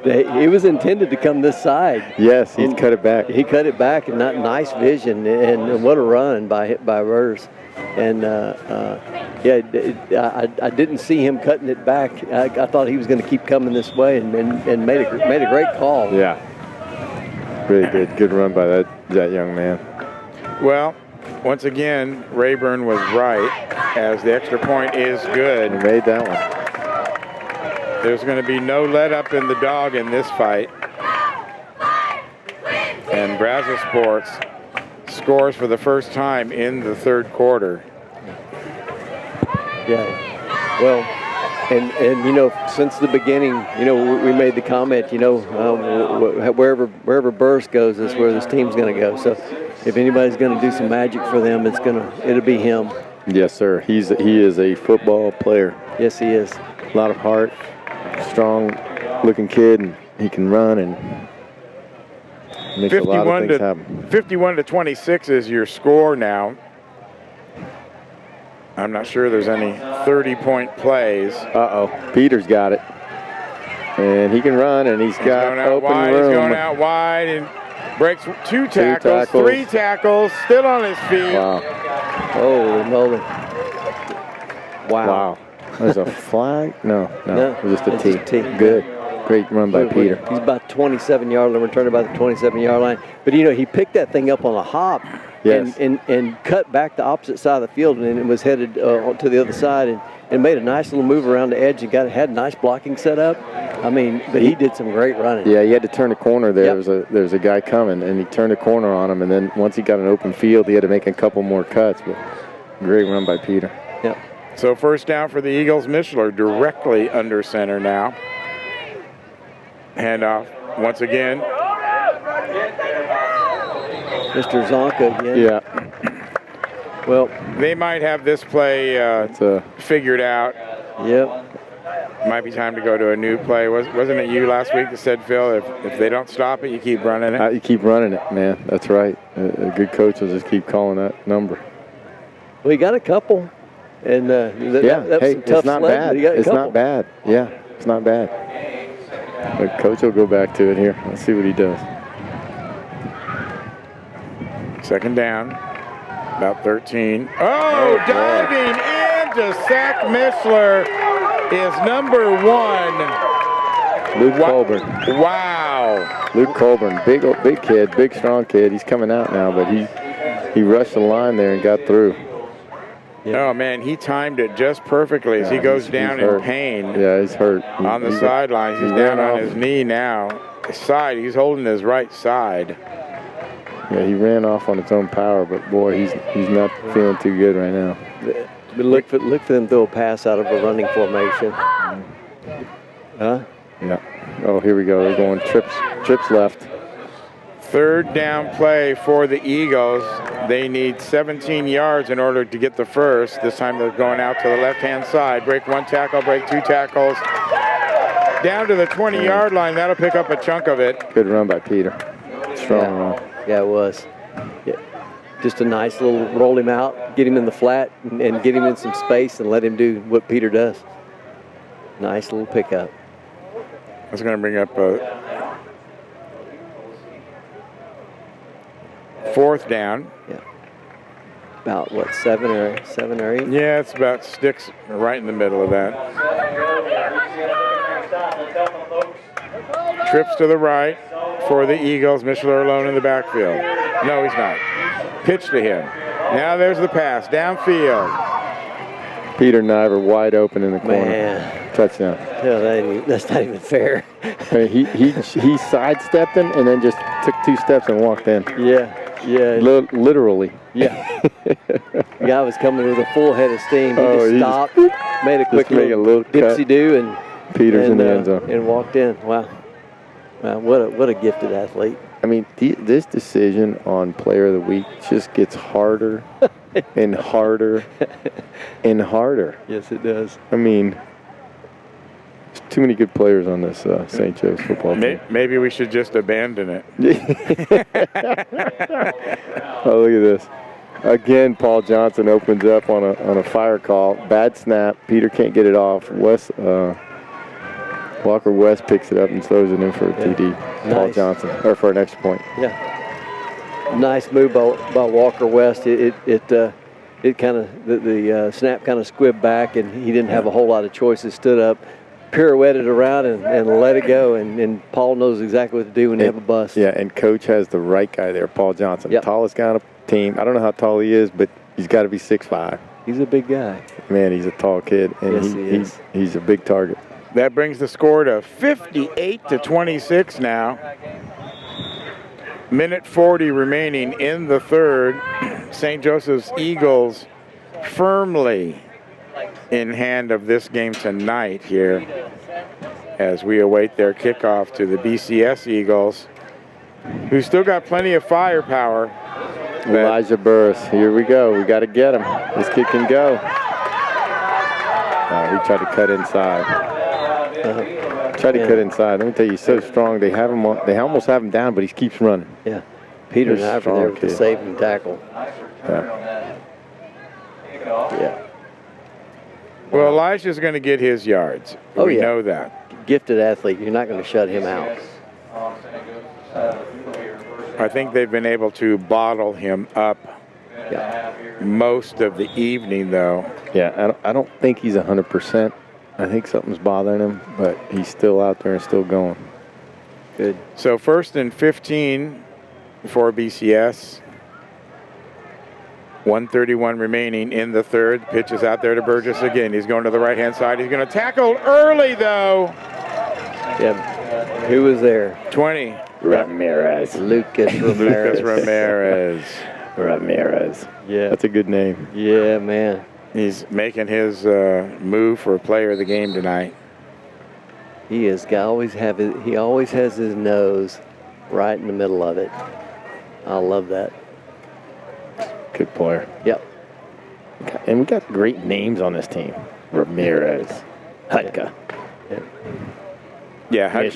It was intended to come this side.
Yes, he cut it back.
He cut it back, and not nice vision, and what a run by Burrs. And I didn't see him cutting it back. I thought he was going to keep coming this way, and made a great call.
Yeah, really good run by that young man.
Well, once again, Rayburn was right, as the extra point is good.
He made that one.
There's going to be no let up in the dog in this fight. And Brazosport scores for the first time in the third quarter.
Yeah. Well, and since the beginning, we made the comment, wherever Burrs goes is where this team's going to go. So if anybody's going to do some magic for them, it'll be him.
Yes, sir. He is a football player.
Yes, he is.
A lot of heart. Strong-looking kid, and he can run and makes a lot of things happen.
51-26 is your score now. I'm not sure there's any 30-point plays.
Peter's got it, and he can run, and he's got open room.
He's going out wide and breaks 2 tackles, 3 tackles, still on his feet.
Wow!
Holy moly! Wow!
There's a flag? No, it was just a
T.
Good. Great run by Peter.
He's about 27-yard line, returned about the 27-yard line. But, he picked that thing up on a hop and cut back the opposite side of the field, and it was headed to the other side and made a nice little move around the edge and had nice blocking set up. But he did some great running.
Yeah, he had to turn a corner there. Yep. There was a guy coming, and he turned a corner on him, and then once he got an open field, he had to make a couple more cuts. But great run by Peter.
Yep.
So first down for the Eagles. Mishler directly under center now. Handoff once again.
Mr. Zonka again.
Yeah.
Well, they might have this play figured out.
Yep.
Might be time to go to a new play. Wasn't it you last week that said, Phil, if they don't stop it, you keep running it?
You keep running it, man. That's right. A good coach will just keep calling that number.
Well, he got a couple. And
it's not bad. It's not bad. Yeah, it's not bad. But coach will go back to it here. Let's see what he does.
Second down, about 13. Diving in to sack Mishler is number 1.
Luke Colburn.
Wow.
Luke Colburn, big kid, big strong kid. He's coming out now, but he rushed the line there and got through.
Yeah. Oh, man, he timed it just perfectly as he goes down in pain.
Yeah, he's hurt.
On the sidelines. He's down on his knee now. Side, he's holding his right side.
Yeah, he ran off on its own power, but boy, he's not feeling too good right now.
But look for them throw a pass out of a running formation. Huh?
Yeah. Oh, here we go. They're going trips left.
Third down play for the Eagles. They need 17 yards in order to get the first. This time they're going out to the left-hand side. Break one tackle, break two tackles. Down to the 20-yard line. That'll pick up a chunk of it.
Good run by Peter. Strong run.
Yeah, it was. Yeah. Just a nice little roll him out, get him in the flat, and get him in some space and let him do what Peter does. Nice little pickup.
That's going to bring up a fourth down.
Yeah. About what, seven or eight?
Yeah, it's about sticks right in the middle of that. Trips to the right for the Eagles. Mishler alone in the backfield. No, he's not. Pitch to him. Now there's the pass downfield.
Peter Niver wide open in the corner.
Man.
Touchdown.
Yeah, that's not even fair.
He sidestepped him and then just took 2 steps and walked in.
Yeah.
Literally.
Yeah. The guy was coming with a full head of steam. He just stopped, made a quick little dipsy-do, and
Peter's in the end zone.
And walked in. Wow. Wow, what a gifted athlete.
I mean, this decision on Player of the Week just gets harder and harder and harder.
Yes, it does.
I mean, there's too many good players on this St. Joe's football team.
Maybe we should just abandon it.
Oh, look at this. Again, Paul Johnson opens up on a fire call. Bad snap. Peter can't get it off. Walker West picks it up and throws it in for a TD.
Nice.
Paul Johnson, or for an extra point.
Yeah. Nice move by Walker West. It kind of the snap kind of squibbed back, and he didn't have a whole lot of choices. Stood up, pirouetted around, and let it go. And Paul knows exactly what to do when you have a bust.
Yeah, and Coach has the right guy there, Paul Johnson.
Yep.
Tallest guy on the team. I don't know how tall he is, but he's got to be 6'5".
He's a big guy.
Man, he's a tall kid, and
yes,
he's a big target.
That brings the score to 58-26 now. Minute 40 remaining in the third. St. Joseph's Eagles firmly in hand of this game tonight here as we await their kickoff to the BCS Eagles, who still got plenty of firepower.
Elijah Burris, here we go. We got to get him. This kid can go. He tried to cut inside. Cut inside. Let me tell you, he's so strong. They almost have him down, but he keeps running.
Yeah. Peter Niver there with the saving tackle. Yeah.
Well, Elijah's going to get his yards. We know that.
Gifted athlete. You're not going to shut him out.
I think they've been able to bottle him up most of the evening, though.
Yeah, I don't think he's 100%. I think something's bothering him, but he's still out there and still going.
Good.
So 1st and 15 for BCS. 1:31 remaining in the third. Pitch is out there to Burgess again. He's going to the right-hand side. He's going to tackle early, though.
Yeah. Who was there?
20.
Ramirez.
Lucas Ramirez.
Ramirez.
Yeah.
That's a good name.
Yeah, man.
He's making his move for player of the game tonight.
He always has his nose right in the middle of it. I love that.
Good player.
Yep.
And we got great names on this team. Ramirez. Hutka.
Yeah,
Perez.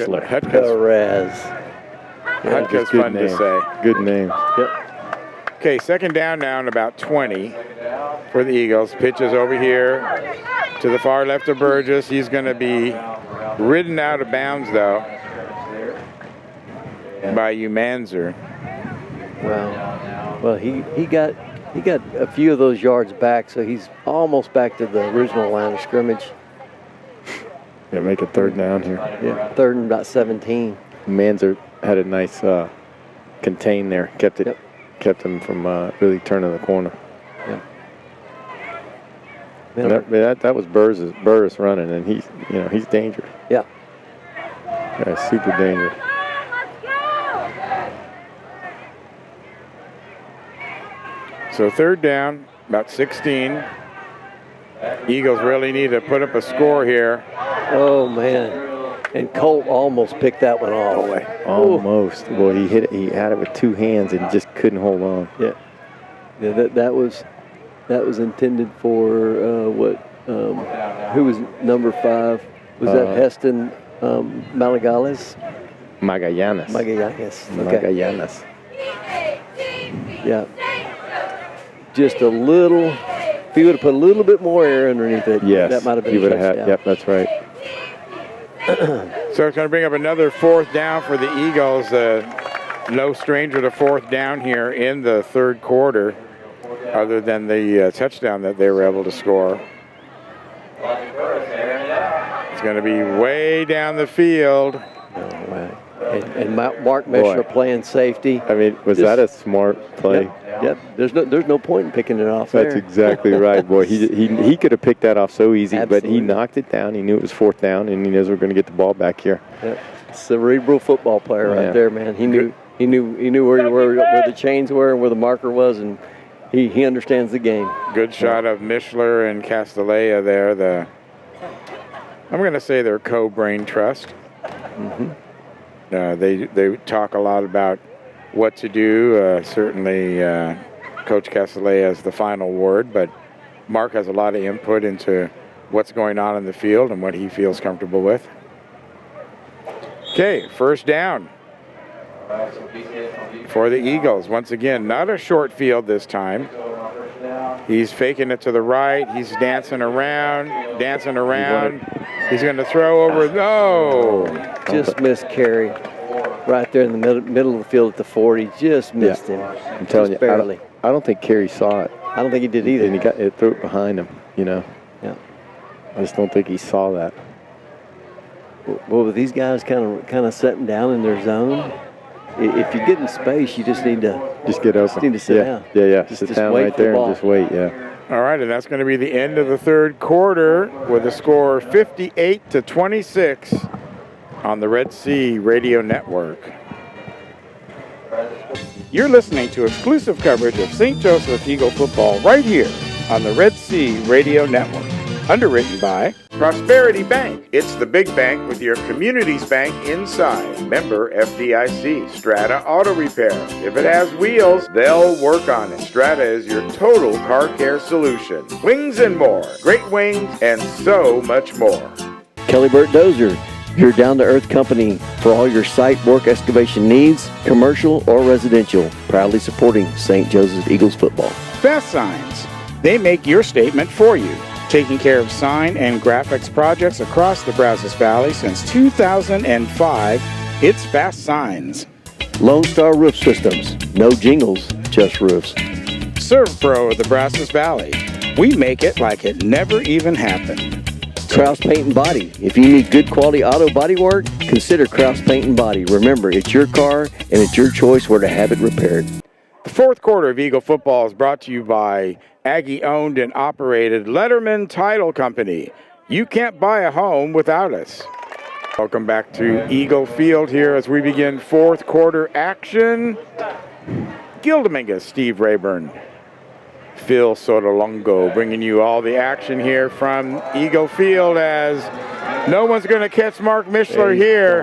Hutka's fun to say.
Good name.
Yep.
Okay, second down now and about 20 for the Eagles. Pitches over here to the far left of Burgess. He's going to be ridden out of bounds, though, by Umanzer.
Wow. Well, he got a few of those yards back, so he's almost back to the original line of scrimmage.
Yeah, make it third down here.
Yeah, third and about 17.
Manzer had a nice contain there. Kept him from really turning the corner.
Yeah.
And that was Burris running, and he's dangerous.
Yeah.
Yeah, super dangerous.
So third down, about 16. Eagles really need to put up a score here.
Oh, man. And Colt almost picked that one off.
Almost. Well, he hit it. He had it with two hands and just couldn't hold on.
Yeah. Yeah, that was intended for who was number 5? Was that Heston Magallanes?
Magallanes.
Okay.
Magallanes.
Yeah. Just a little. If he would have put a little bit more air underneath it,
yes,
that might have been
he
a
would have
touchdown.
had. Yep, that's right.
So it's going to bring up another fourth down for the Eagles. No stranger to fourth down here in the third quarter, other than the touchdown that they were able to score. It's going to be way down the field.
And Mark Mishler playing safety.
I mean, was that a smart play?
Yep. There's no point in picking it off.
That's exactly right, boy. He could have picked that off so easy,
Absolutely.
but he knocked it down. He knew it was fourth down, and he knows we're going to get the ball back here.
Yep. Cerebral football player right there, man. He knew where the chains were and where the marker was, and he understands the game.
Good shot of Mishler and Castellea there. I'm going to say they're co-brain trust.
Mm-hmm.
They talk a lot about what to do. Certainly, Coach Castellea has the final word, but Mark has a lot of input into what's going on in the field and what he feels comfortable with. Okay, first down for the Eagles. Once again, not a short field this time. He's faking it to the right. He's dancing around. He's going to throw over. No!
Just missed Carey right there in the middle of the field at the 40. Just missed him.
I'm telling you,
barely.
I don't think Carey saw it.
I don't think he did either.
And he threw it behind him,
Yeah.
I just don't think he saw that.
Well, with these guys kind of sitting down in their zone, if you get in space, you just need to
get open.
Just need to sit down.
Yeah.
Just
Sit down
wait
right
for the
there
ball.
and just wait. Yeah.
All right, and that's going to be the end of the third quarter with a score 58-26 on the Red Sea Radio Network. You're listening to exclusive coverage of St. Joseph Eagle football right here on the Red Sea Radio Network. Underwritten by Prosperity Bank. It's the big bank with your community's bank inside. Member FDIC. Strata Auto Repair. If it has wheels, they'll work on it. Strata is your total car care solution. Wings and more. Great wings and so much more.
Kelly Burt Dozer, your down-to-earth company for all your site work excavation needs, commercial or residential. Proudly supporting St. Joseph Eagles football.
Fast Signs. They make your statement for you. Taking care of sign and graphics projects across the Brazos Valley since 2005, it's Fast Signs.
Lone Star Roof Systems. No jingles, just roofs.
ServPro of the Brazos Valley. We make it like it never even happened.
Kraus Paint and Body. If you need good quality auto body work, consider Kraus Paint and Body. Remember, it's your car and it's your choice where to have it repaired.
The fourth quarter of Eagle football is brought to you by Aggie-owned and operated Letterman Title Company. You can't buy a home without us. Welcome back to Eagle Field here as we begin fourth quarter action. Gil Dominguez, Steve Rayburn, Phil Sotolongo bringing you all the action here from Eagle Field as no one's going to catch Mark Mishler here.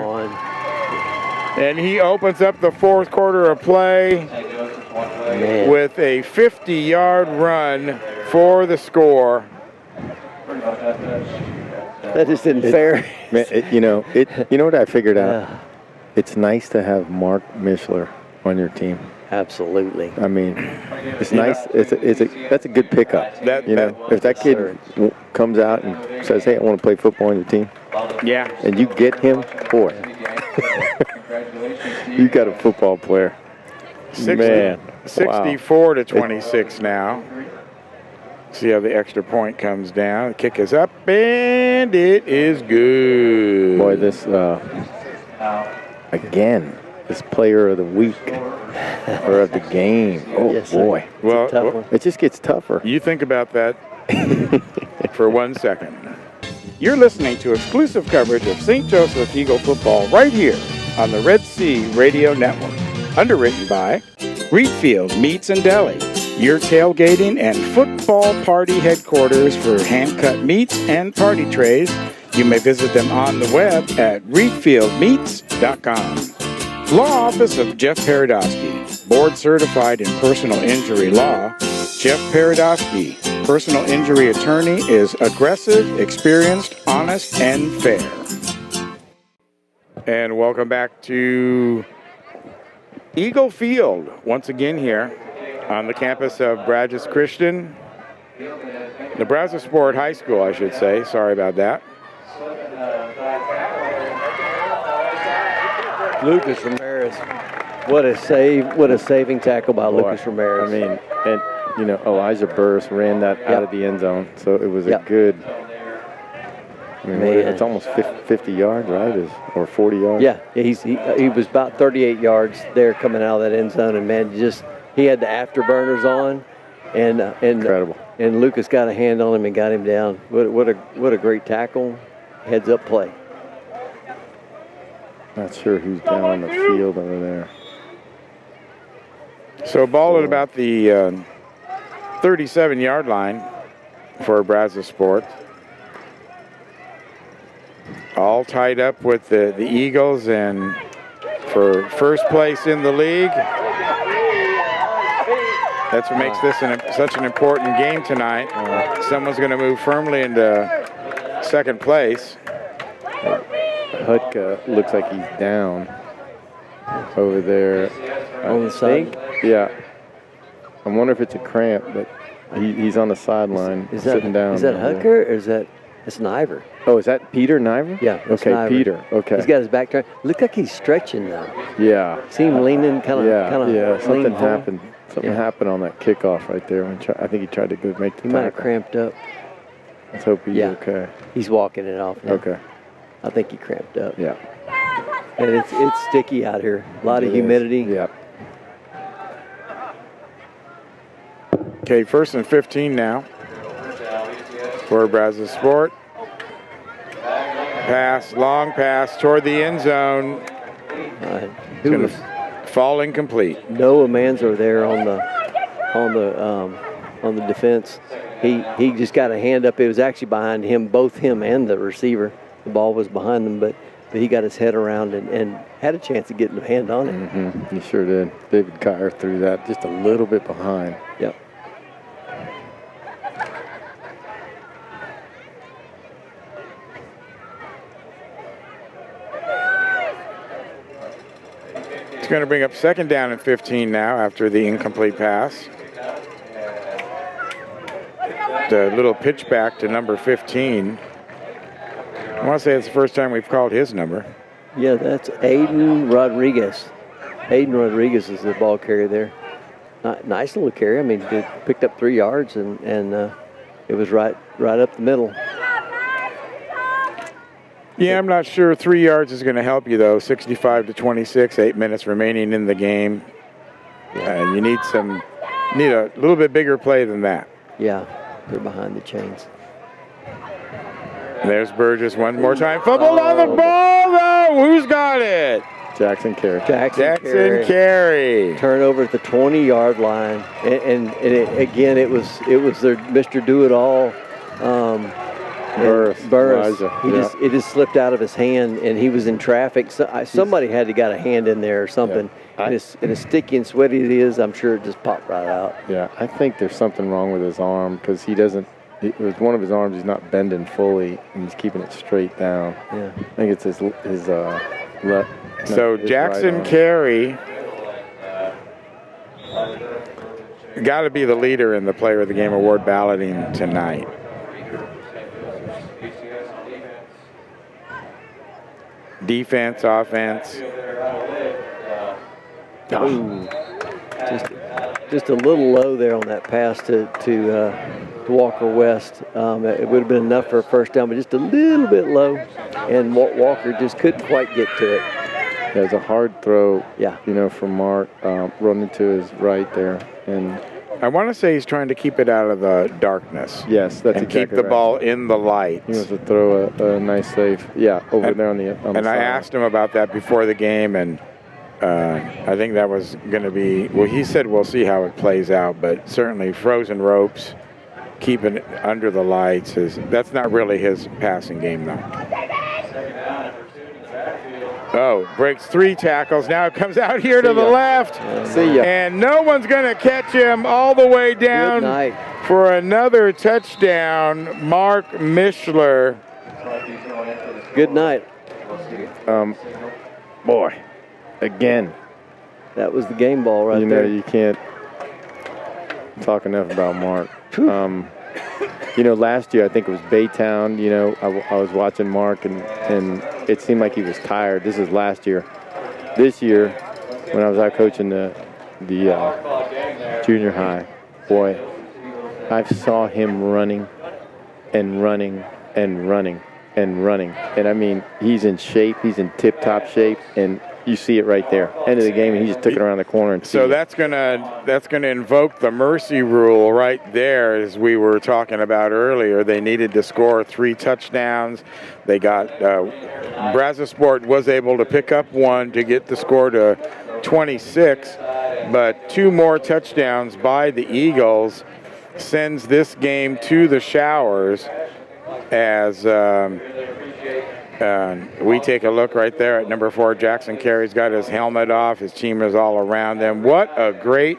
And he opens up the fourth quarter of play with a 50-yard run for the score.
That just isn't fair.
You know what I figured out? It's nice to have Mark Mishler on your team.
Absolutely.
I mean, it's nice. That's a good pickup. If that kid comes out and says, "Hey, I want to play football on your team," and you get him, boy, you got a football player.
64 to 26 now. See how the extra point comes down. The kick is up, and it is good.
Boy, this, again, this player of the week or of the game. Oh,
Yes,
boy.
sir. It's
Well,
a tough one.
It just gets tougher.
You think about that for 1 second. You're listening to exclusive coverage of St. Joseph Eagle football right here on the Red Sea Radio Network. Underwritten by Reedfield Meats and Deli, your tailgating and football party headquarters for hand-cut meats and party trays. You may visit them on the web at reedfieldmeats.com. Law Office of Jeff Paradosky, board certified in personal injury law. Jeff Paradosky, personal injury attorney, is aggressive, experienced, honest, and fair. And welcome back to Eagle Field, once again here on the campus of Brazosport Christian, the Brazosport High School, I should say. Sorry about that.
Lucas Ramirez. What a save! What a saving tackle by Lucas Ramirez.
I mean, and you know, Elijah Burris ran that out of the end zone, so it was a good. I mean, it's almost 50 yards, right? Or 40 yards.
Yeah, he was about 38 yards there coming out of that end zone, and man, he had the afterburners on, and
incredible.
And Lucas got a hand on him and got him down. What a great tackle, heads up play.
Not sure who's down on the field over there.
So ball at about the 37-yard line for Brazosport. All tied up with the Eagles and for first place in the league. That's what makes this such an important game tonight. Someone's going to move firmly into second place.
Hutka looks like he's down over there.
On the side?
Yeah. I wonder if it's a cramp, but he's on the sideline sitting down.
Is that Hooker or it's Niver?
Oh, is that Peter Niver?
Yeah.
Okay,
Niver.
Peter. Okay.
He's got his back turned. Look like he's stretching though.
Yeah.
See him leaning, kind of.
Yeah. Something happened. Something happened on that kickoff right there. I think he tried to go make the tackle.
He might have cramped up.
Let's hope he's okay.
He's walking it off now.
Okay.
I think he cramped up.
Yeah.
And it's sticky out here. A lot of humidity.
Yeah.
Okay, first and 15 now for Brazosport. Long pass toward the end zone. It's going to fall incomplete.
Noah Manzo there on the defense. He just got a hand up. It was actually behind him, both him and the receiver. The ball was behind them, but he got his head around and had a chance of getting a hand on it.
Mm-hmm. He sure did. David Kyer threw that just a little bit behind.
Yep.
It's going to bring up second down and 15 now after the incomplete pass. The little pitch back to number 15. I want to say it's the first time we've called his number.
Yeah, that's Aiden Rodriguez. Aiden Rodriguez is the ball carrier there. Nice little carry. I mean, it picked up 3 yards and it was right up the middle.
Yeah, I'm not sure 3 yards is going to help you, though. 65-26, 8 minutes remaining in the game. You need a little bit bigger play than that.
Yeah, they're behind the chains.
And there's Burgess one more time. Fumbled on the ball, though. Who's got it?
Jackson Carey.
Jackson Carey.
Turnover at the 20-yard line, and it was their Mr. Do-It-All. Burris. It just slipped out of his hand, and he was in traffic. So, somebody had to got a hand in there or something.
Yeah.
And as sticky and sweaty it is, I'm sure it just popped right out.
Yeah, I think there's something wrong with his arm because he doesn't. It was one of his arms. He's not bending fully, and he's keeping it straight down.
Yeah,
I think it's his left.
So Jackson
right
Carey got to be the leader in the Player of the Game award balloting tonight. Defense, offense.
Ooh. just a little low there on that pass to Walker West. It would have been enough for a first down, but just a little bit low, and Walker just couldn't quite get to it.
Yeah, it was a hard throw,
Yeah.
from Mark running to his right there. And
I want to say he's trying to keep it out of the darkness.
yes, that's
and
exactly
keep the
right.
ball in the light.
He wants to throw a nice save. Yeah, over there on the
And I
side.
asked him about that before the game, and I think that was going to be, well, he said we'll see how it plays out, but certainly frozen ropes, keeping it under the lights, that's not really his passing game, though. Oh, breaks 3 tackles. Now it comes out here to the left.
See ya.
And no one's going to catch him all the way down
Good night.
for another touchdown. Mark Mishler.
Good night.
Boy, again,
That was the game ball right
you know,
there.
you can't talk enough about Mark. Last year I think it was Baytown. I was watching Mark, and it seemed like he was tired. This is last year. This year, when I was out coaching the junior high, boy, I saw him running and running and running and running. And I mean, he's in shape. He's in tip-top shape, and you see it right there. End of the game, and he just took it around the corner. And
So that's gonna invoke the mercy rule right there, as we were talking about earlier. They needed to score 3 touchdowns. They got Brazosport was able to pick up 1 to get the score to 26, but 2 more touchdowns by the Eagles sends this game to the showers as. We take a look right there at number 4. Jackson Carey's got his helmet off. His team is all around them. What a great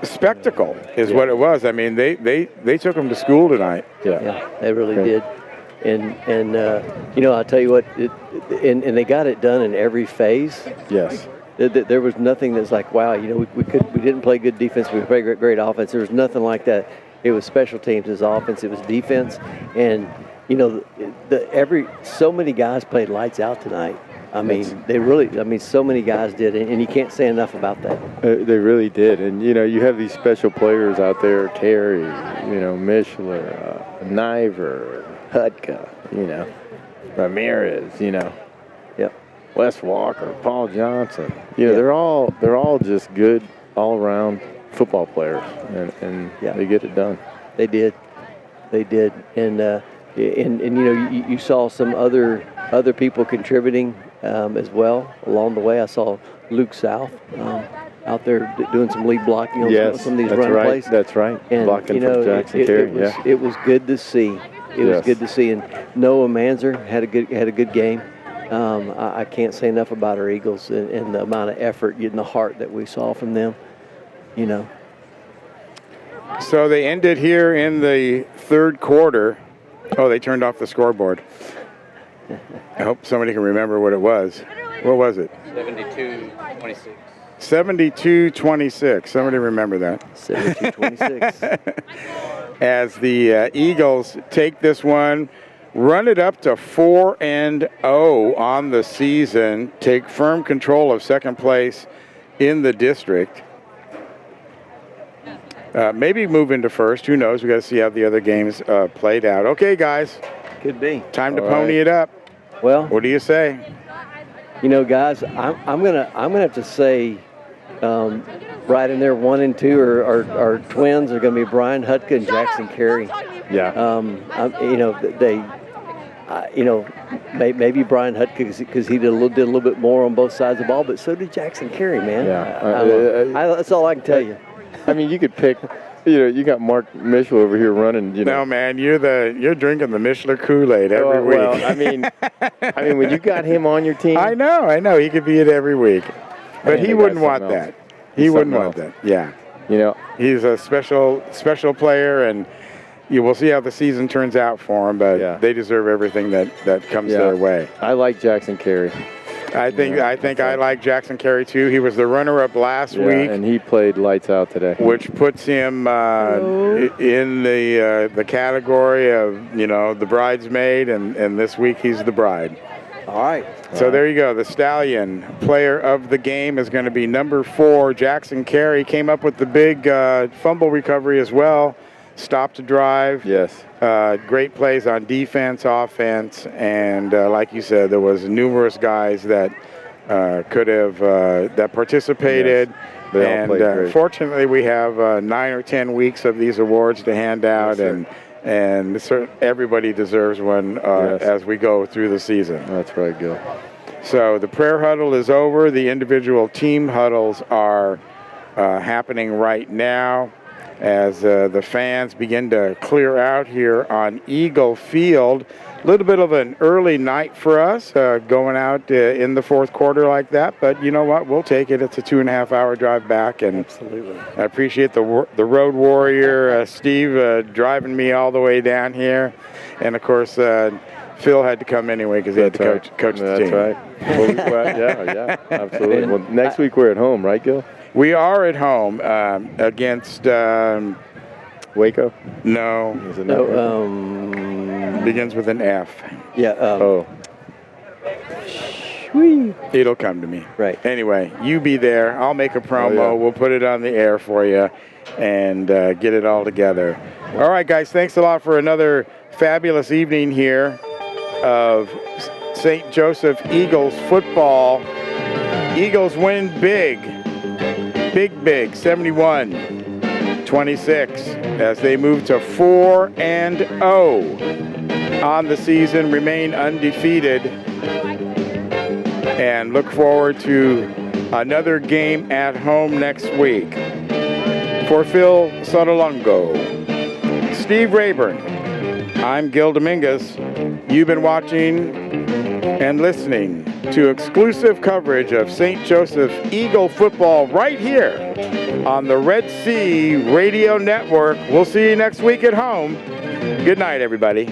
spectacle is what it was. I mean, they took him to school tonight.
Yeah, they really did. And I'll tell you what, and they got it done in every phase.
Yes.
There was nothing that's like, wow, we didn't play good defense, we played great offense. There was nothing like that. It was special teams, it was offense, it was defense, and so many guys played lights out tonight. I mean, so many guys did, and you can't say enough about that.
They really did. And, you have these special players out there, Carey, Mishler, Niver, Hudka, Ramirez,
Yep.
Wes Walker, Paul Johnson. They're all just good all-around football players, and they get it done.
They did. And you saw some other people contributing as well along the way. I saw Luke South out there doing some lead blocking on some of these run plays.
That's right.
And
blocking for Jackson Carey.
It was good to see. It was good to see. And Noah Manzer had a good game. I can't say enough about our Eagles and the amount of effort and the heart that we saw from them.
So they ended here in the 3rd quarter. Oh, they turned off the scoreboard. I hope somebody can remember what it was. What was it?
72-26.
72-26. Somebody remember that.
72-26.
As the Eagles take this one, run it up to 4-0 on the season, take firm control of second place in the district. Maybe move into first. Who knows? We got to see how the other games played out. Okay, guys.
Could be.
Time to pony it up.
Well,
what do you say?
Guys, I'm gonna have to say, right in there, 1 and 2 are twins. Are going to be Brian Hutka and Jackson Carey.
Yeah.
Maybe Brian Hutka because he did a little bit more on both sides of the ball, but so did Jackson Carey, man.
Yeah.
That's all I can tell you.
I mean, you could pick. You got Mark Mitchell over here running.
No, man, you're drinking the Mishler Kool-Aid every week.
Well, I mean, when you got him on your team,
I know. He could be it every week, but he wouldn't want that. He wouldn't want that. Yeah. He's a special player, and you will see how the season turns out for him. But they deserve everything that comes their way.
I like Jackson Carey.
I think I like Jackson Carey too. He was the runner-up last week,
and he played lights out today,
which puts him in the category of the bridesmaid, and this week he's the bride.
All right.
So there you go. The Stallion Player of the game is going to be number 4. Jackson Carey came up with the big fumble recovery as well. Stop to drive.
Yes.
Great plays on defense, offense, and like you said, there was numerous guys that could have that participated.
Yes. They all played great.
Fortunately, we have 9 or 10 weeks of these awards to hand out,
Yes,
and everybody deserves one
Yes.
as we go through the season.
That's right, Gil.
So the prayer huddle is over. The individual team huddles are happening right now as the fans begin to clear out here on Eagle Field. A little bit of an early night for us going out in the fourth quarter like that, but you know what? We'll take it. It's a 2.5-hour drive back, and
Absolutely.
I appreciate the road warrior, Steve, driving me all the way down here. And, of course, Phil had to come anyway because he had to coach the team.
That's right. Well, yeah, absolutely. Well, next week we're at home, right, Gil?
We are at home against
Waco?
no,
Is it
No,
begins with an F.
yeah.
It'll come to me.
Right.
Anyway, you be there. I'll make a promo.
yeah.
We'll put it on the air for you and get it all together. All right, guys. Thanks a lot for another fabulous evening here of St. Joseph Eagles football. Eagles win big, 71-26 as they move to 4-0 on the season, remain undefeated, and look forward to another game at home next week. For Phil Sotolongo, Steve Rayburn, I'm Gil Dominguez. You've been watching and listening to exclusive coverage of St. Joseph Eagle football right here on the Red Sea Radio Network. We'll see you next week at home. Good night, everybody.